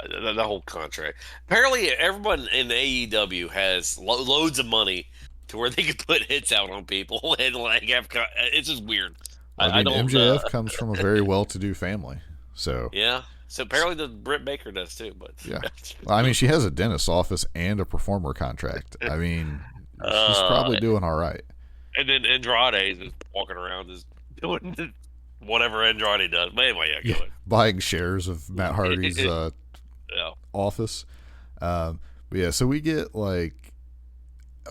Speaker 4: The whole contract. Apparently, everyone in AEW has loads of money to where they can put hits out on people, and like it's just weird.
Speaker 3: I mean, MJF comes from a very well-to-do family, so
Speaker 4: yeah. So apparently, the Britt Baker does too. But
Speaker 3: yeah, well, I mean, she has a dentist's office and a performer contract. I mean, she's probably doing all right.
Speaker 4: And then Andrade is walking around just doing whatever Andrade does. But anyway, go ahead.
Speaker 3: Buying shares of Matt Hardy's office. But yeah, so we get like,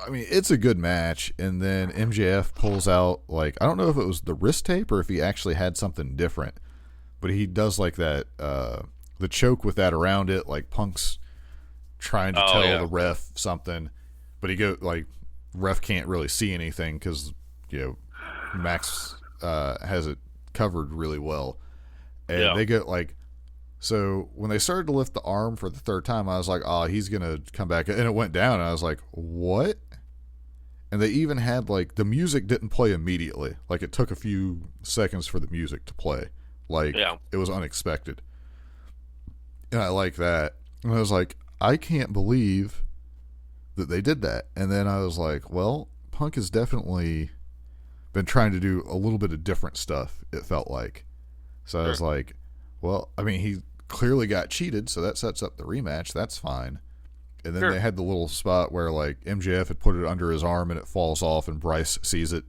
Speaker 3: I mean, it's a good match, and then MJF pulls out, like, I don't know if it was the wrist tape or if he actually had something different, but he does like that, the choke with that around it, like Punk's trying to tell the ref something, but ref can't really see anything because, Max has it covered really well, and they get like, so when they started to lift the arm for the third time, I was like, oh, he's gonna come back, and it went down, and I was like, what? And they even had, like, the music didn't play immediately. Like, it took a few seconds for the music to play. Like, It was unexpected. And I like that. And I was like, I can't believe that they did that. And then I was like, well, Punk has definitely been trying to do a little bit of different stuff, it felt like. So I was like, well, I mean, he clearly got cheated, so that sets up the rematch. That's fine. And then they had the little spot where, like, MJF had put it under his arm and it falls off and Bryce sees it.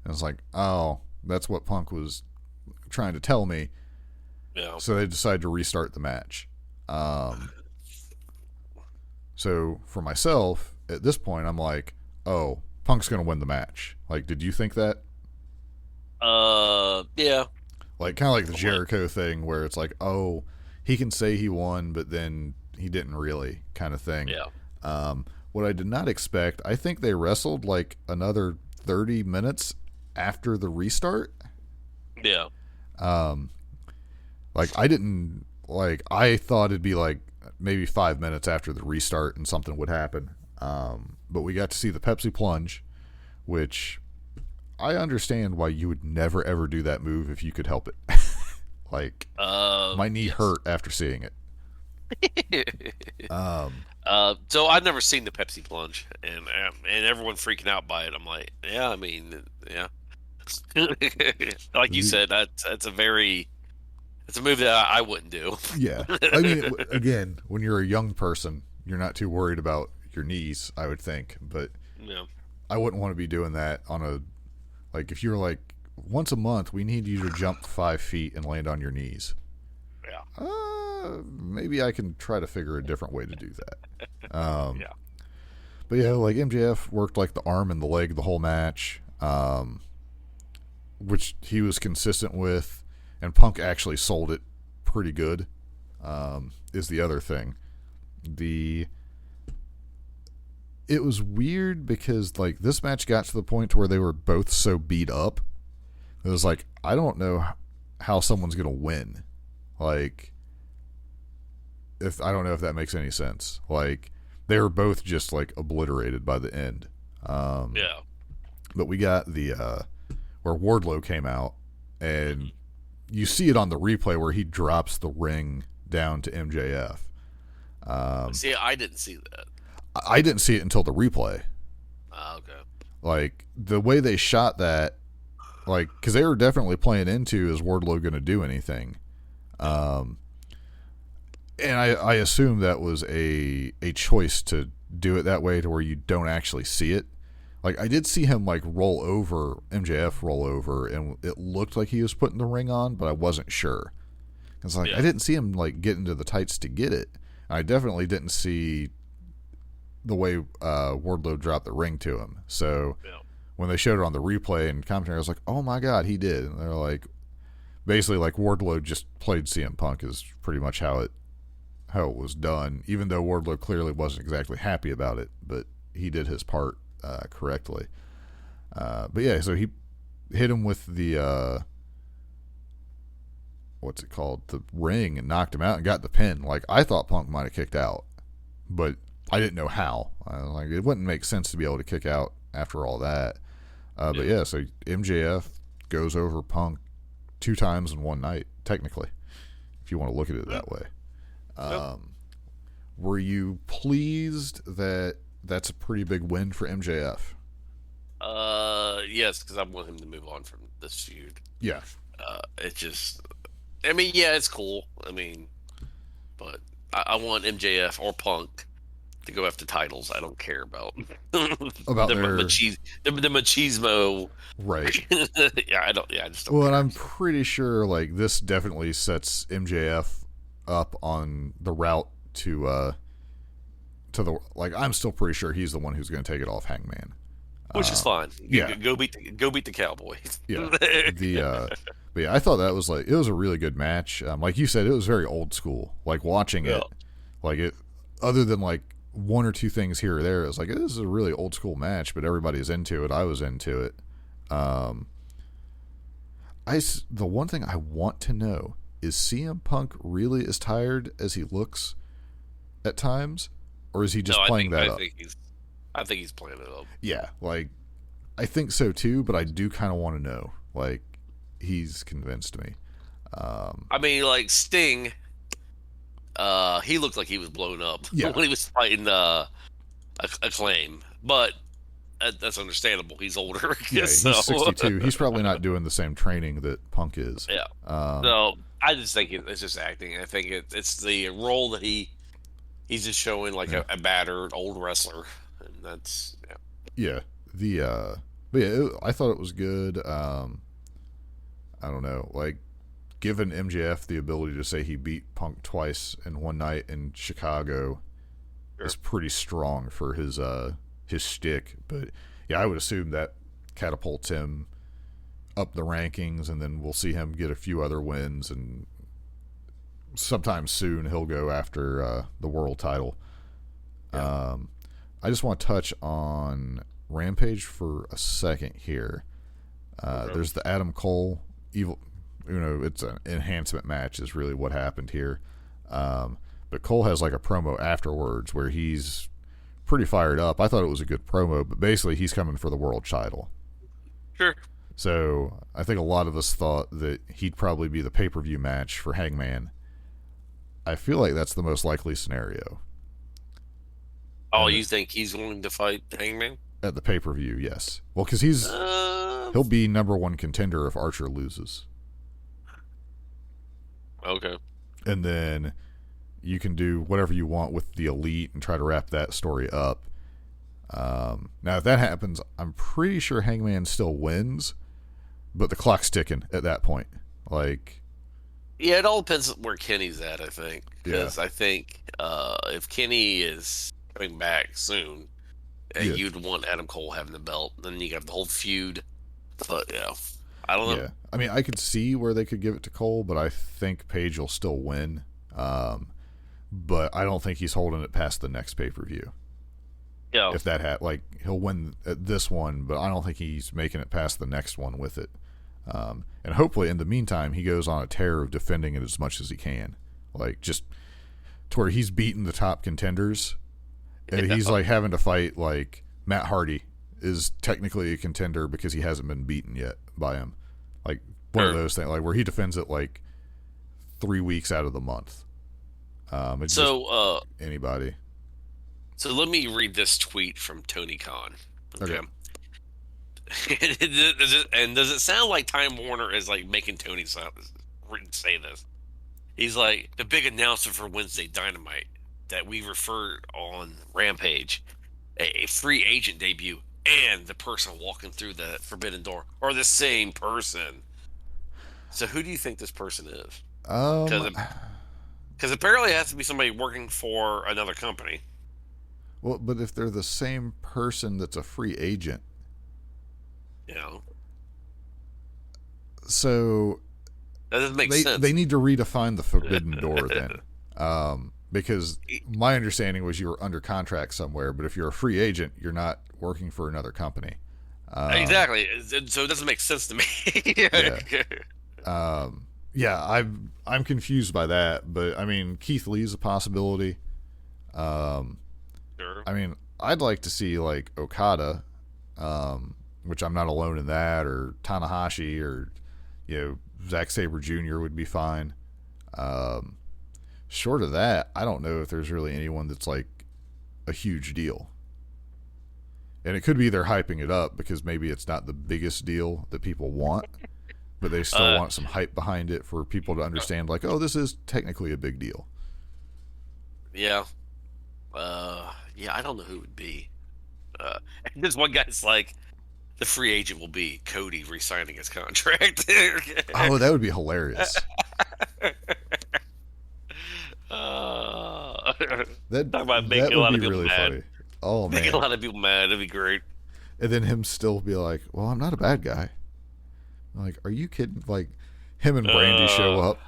Speaker 3: And it's like, oh, that's what Punk was trying to tell me.
Speaker 4: Yeah.
Speaker 3: So they decided to restart the match. So for myself, at this point, I'm like, oh, Punk's going to win the match. Like, did you think that?
Speaker 4: Yeah.
Speaker 3: Like, kind of like the Jericho thing where it's like, oh, he can say he won, but then he didn't really, kind of thing.
Speaker 4: Yeah.
Speaker 3: What I did not expect, I think they wrestled like another 30 minutes after the restart.
Speaker 4: Yeah.
Speaker 3: Like, I thought it'd be like maybe 5 minutes after the restart and something would happen. But we got to see the Pepsi plunge, which I understand why you would never ever do that move if you could help it. Like, my knee hurt after seeing it.
Speaker 4: So I've never seen the Pepsi plunge, and everyone freaking out by it. I'm like, yeah, I mean, yeah. Like you said, that's a move that I wouldn't do.
Speaker 3: Yeah, I mean, again, when you're a young person, you're not too worried about your knees, I would think, but
Speaker 4: Yeah.
Speaker 3: I wouldn't want to be doing that like, if you're like, once a month, we need you to jump 5 feet and land on your knees.
Speaker 4: Yeah.
Speaker 3: Maybe I can try to figure a different way to do that.
Speaker 4: Yeah.
Speaker 3: But yeah, like, MJF worked like the arm and the leg the whole match, which he was consistent with, and Punk actually sold it pretty good, is the other thing. It was weird because, like, this match got to the point where they were both so beat up. It was like, I don't know how someone's going to win. Like, I don't know if that makes any sense. Like, they were both just, like, obliterated by the end.
Speaker 4: Yeah.
Speaker 3: But we got where Wardlow came out, and you see it on the replay where he drops the ring down to MJF.
Speaker 4: See, I didn't see that.
Speaker 3: I didn't see it until the replay.
Speaker 4: Okay.
Speaker 3: Like, the way they shot that, like, because they were definitely playing into, is Wardlow going to do anything? And I assume that was a choice to do it that way, to where you don't actually see it. Like, I did see him, like, MJF roll over, and it looked like he was putting the ring on, but I wasn't sure. It's like, I didn't see him, like, get into the tights to get it. I definitely didn't see the way Wardlow dropped the ring to him. So when they showed it on the replay and commentary, I was like, oh my God, he did. And they're like, basically, like, Wardlow just played CM Punk is pretty much how it was done, even though Wardlow clearly wasn't exactly happy about it, but he did his part correctly. But yeah, so he hit him with the what's it called, the ring, and knocked him out and got the pin. Like, I thought Punk might have kicked out, but I didn't know how. Like, it wouldn't make sense to be able to kick out after all that. But yeah, so MJF goes over Punk 2 times in one night, technically, if you want to look at it that way. Were you pleased that that's a pretty big win for MJF?
Speaker 4: Yes, because I want him to move on from this feud.
Speaker 3: Yeah.
Speaker 4: It just, I mean, yeah, it's cool. I mean, but I want MJF or Punk to go after titles. I don't care about
Speaker 3: their
Speaker 4: the machismo.
Speaker 3: Right.
Speaker 4: I just don't
Speaker 3: well,
Speaker 4: care.
Speaker 3: And I'm pretty sure, like, this definitely sets MJF up on the route to the, like, I'm still pretty sure he's the one who's going to take it off Hangman.
Speaker 4: Which is fine.
Speaker 3: Yeah.
Speaker 4: Go beat the Cowboy.
Speaker 3: Yeah. But yeah, I thought that was, like, it was a really good match. Like you said, it was very old school. Like, watching it, like, it, other than, like, 1 or 2 things here or there, it was like, this is a really old school match, but everybody's into it. I was into it. The one thing I want to know is, CM Punk really as tired as he looks at times, or is he just playing that up?
Speaker 4: I think he's playing it up.
Speaker 3: Yeah, like I think so too, but I do kind of want to know. Like he's convinced me.
Speaker 4: I mean, like Sting, he looked like he was blown up
Speaker 3: Yeah.
Speaker 4: when he was fighting Acclaim, but that's understandable. He's older.
Speaker 3: Yeah, he's
Speaker 4: so.
Speaker 3: 62. He's probably not doing the same training that Punk is.
Speaker 4: Yeah. No, I just think it's just acting. I think it's the role that he's just showing like a battered old wrestler, and that's
Speaker 3: Yeah. But yeah, I thought it was good. I don't know, like giving MJF the ability to say he beat Punk twice in one night in Chicago is pretty strong for his shtick. But yeah, I would assume that catapults him up the rankings, and then we'll see him get a few other wins, and sometime soon he'll go after the world title. I just want to touch on Rampage for a second here. There's the Adam Cole evil. It's an enhancement match is really what happened here. But Cole has like a promo afterwards where he's pretty fired up. I thought it was a good promo, but basically he's coming for the world title.
Speaker 4: Sure.
Speaker 3: So I think a lot of us thought that he'd probably be the pay-per-view match for Hangman. I feel like that's the most likely scenario.
Speaker 4: Oh, you think he's going to fight Hangman?
Speaker 3: At the pay-per-view, yes. Well, because he'll be number one contender if Archer loses.
Speaker 4: Okay.
Speaker 3: And then you can do whatever you want with the Elite and try to wrap that story up. Now, if that happens, I'm pretty sure Hangman still wins, but the clock's ticking at that point. Like,
Speaker 4: yeah, it all depends where Kenny's at, I think. Because
Speaker 3: Yeah.
Speaker 4: I think if Kenny is coming back soon, you'd want Adam Cole having the belt. Then you got the whole feud. But, yeah, I don't know.
Speaker 3: Yeah. I mean, I could see where they could give it to Cole, but I think Page will still win. But I don't think he's holding it past the next pay-per-view.
Speaker 4: Yeah.
Speaker 3: If that he'll win at this one, but I don't think he's making it past the next one with it. And hopefully, in the meantime, he goes on a tear of defending it as much as he can, like just to where he's beating the top contenders, and he's like having to fight like Matt Hardy is technically a contender because he hasn't been beaten yet by him, like one of those things, like where he defends it like 3 weeks out of the month. Anybody.
Speaker 4: So let me read this tweet from Tony Khan. Okay. And does it sound like Time Warner is like making Tony say this? He's like, the big announcement for Wednesday Dynamite that we referred on Rampage, a free agent debut, and the person walking through the forbidden door are the same person. So who do you think this person is? Because apparently it has to be somebody working for another company.
Speaker 3: Well, but if they're the same person that's a free agent, so
Speaker 4: that doesn't make sense.
Speaker 3: They need to redefine the forbidden door then, because my understanding was you were under contract somewhere, but if you're a free agent, you're not working for another company.
Speaker 4: Exactly. So it doesn't make sense to me.
Speaker 3: Yeah, I'm confused by that, but I mean Keith Lee's a possibility.
Speaker 4: Sure.
Speaker 3: I mean, I'd like to see like Okada, which I'm not alone in that, or Tanahashi, or Zack Sabre Jr. would be fine. Short of that, I don't know if there's really anyone that's like a huge deal. And it could be they're hyping it up because maybe it's not the biggest deal that people want, but they still want some hype behind it for people to understand like, oh, this is technically a big deal.
Speaker 4: Yeah. Yeah, I don't know who it would be. And this one guy's like, the free agent will be Cody re-signing his contract.
Speaker 3: Oh, that would be hilarious. That
Speaker 4: about making a lot
Speaker 3: would
Speaker 4: of
Speaker 3: be
Speaker 4: people
Speaker 3: really
Speaker 4: mad.
Speaker 3: funny. Oh, man.
Speaker 4: Making a lot of people mad. That'd be great.
Speaker 3: And then him still be like, well, I'm not a bad guy. Like, are you kidding? Like, him and Brandy show up.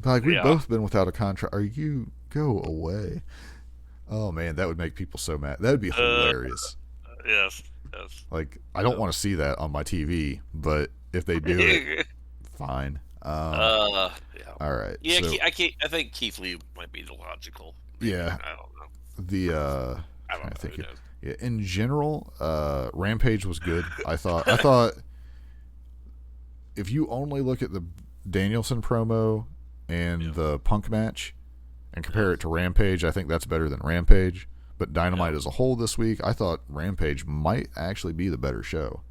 Speaker 3: Like, we've both been without a contract. Are you... Go away. Oh, man, that would make people so mad. That would be hilarious.
Speaker 4: Yes.
Speaker 3: Like, I don't want to see that on my TV, but if they do it, fine.
Speaker 4: Yeah.
Speaker 3: All right.
Speaker 4: Yeah, so, I think Keith Lee might be the logical.
Speaker 3: Yeah.
Speaker 4: I don't know. I don't know. Who knows?
Speaker 3: Yeah, in general, Rampage was good. I thought if you only look at the Danielson promo and the Punk match and compare it to Rampage, I think that's better than Rampage. But Dynamite as a whole this week, I thought Rampage might actually be the better show.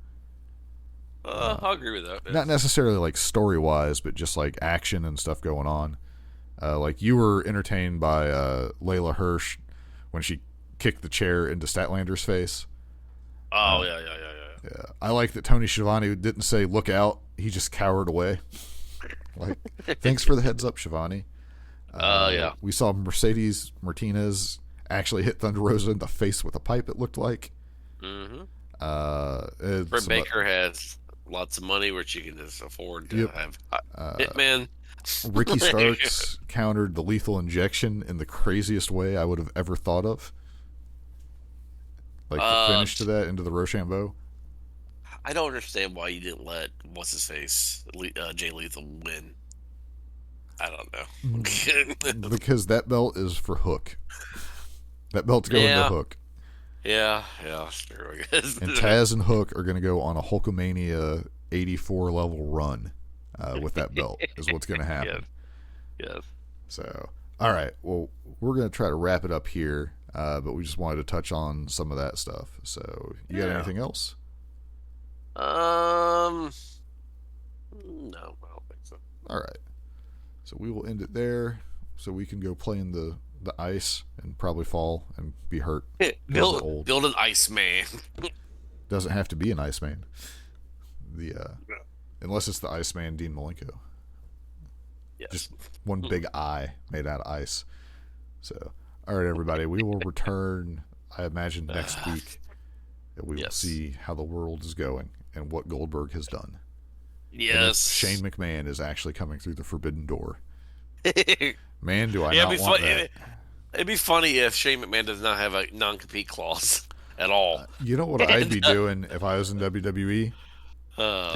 Speaker 4: I'll agree with that.
Speaker 3: Not necessarily like story-wise, but just like action and stuff going on. Like you were entertained by Layla Hirsch when she kicked the chair into Statlander's face.
Speaker 4: Oh, yeah.
Speaker 3: I like that Tony Schiavone didn't say "look out," he just cowered away. Like, thanks for the heads up, Schiavone.
Speaker 4: Yeah.
Speaker 3: We saw Mercedes Martinez actually hit Thunder Rosa in the face with a pipe. It looked like.
Speaker 4: Mm-hmm.
Speaker 3: Britt
Speaker 4: Baker has lots of money where she can just afford to have Hitman.
Speaker 3: Ricky Starks countered the lethal injection in the craziest way I would have ever thought of. Like the finish to that into the Rochambeau.
Speaker 4: I don't understand why you didn't let what's-his-face, Jay Lethal, win. I don't know.
Speaker 3: Because that belt is for Hook. That belt's going to Hook.
Speaker 4: Yeah, sure, I guess.
Speaker 3: And Taz and Hook are going to go on a Hulkamania 84 level run with that belt is what's going to happen.
Speaker 4: Yes.
Speaker 3: So, all right. Well, we're going to try to wrap it up here, but we just wanted to touch on some of that stuff. So, you got anything else?
Speaker 4: No, I don't think so.
Speaker 3: All right. So we will end it there so we can go play in the ice and probably fall and be hurt.
Speaker 4: Build an Iceman.
Speaker 3: Doesn't have to be an Iceman. Unless it's the Iceman Dean Malenko.
Speaker 4: Yes.
Speaker 3: Just one big eye made out of ice. So, all right, everybody. We will return, I imagine, next week. And we will see how the world is going and what Goldberg has done.
Speaker 4: Yes.
Speaker 3: Shane McMahon is actually coming through the forbidden door. Man, do I not
Speaker 4: it'd be
Speaker 3: want that.
Speaker 4: It'd be funny if Shane McMahon does not have a non-compete clause at all.
Speaker 3: You know what I'd be doing if I was in WWE?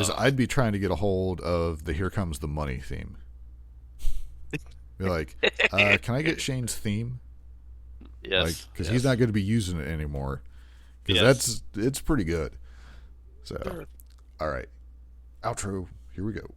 Speaker 3: Is I'd be trying to get a hold of the Here Comes the Money theme. Be like, can I get Shane's theme?
Speaker 4: Yes.
Speaker 3: Because he's not going to be using it anymore. Because it's pretty good. So, all right. Outro. Here we go.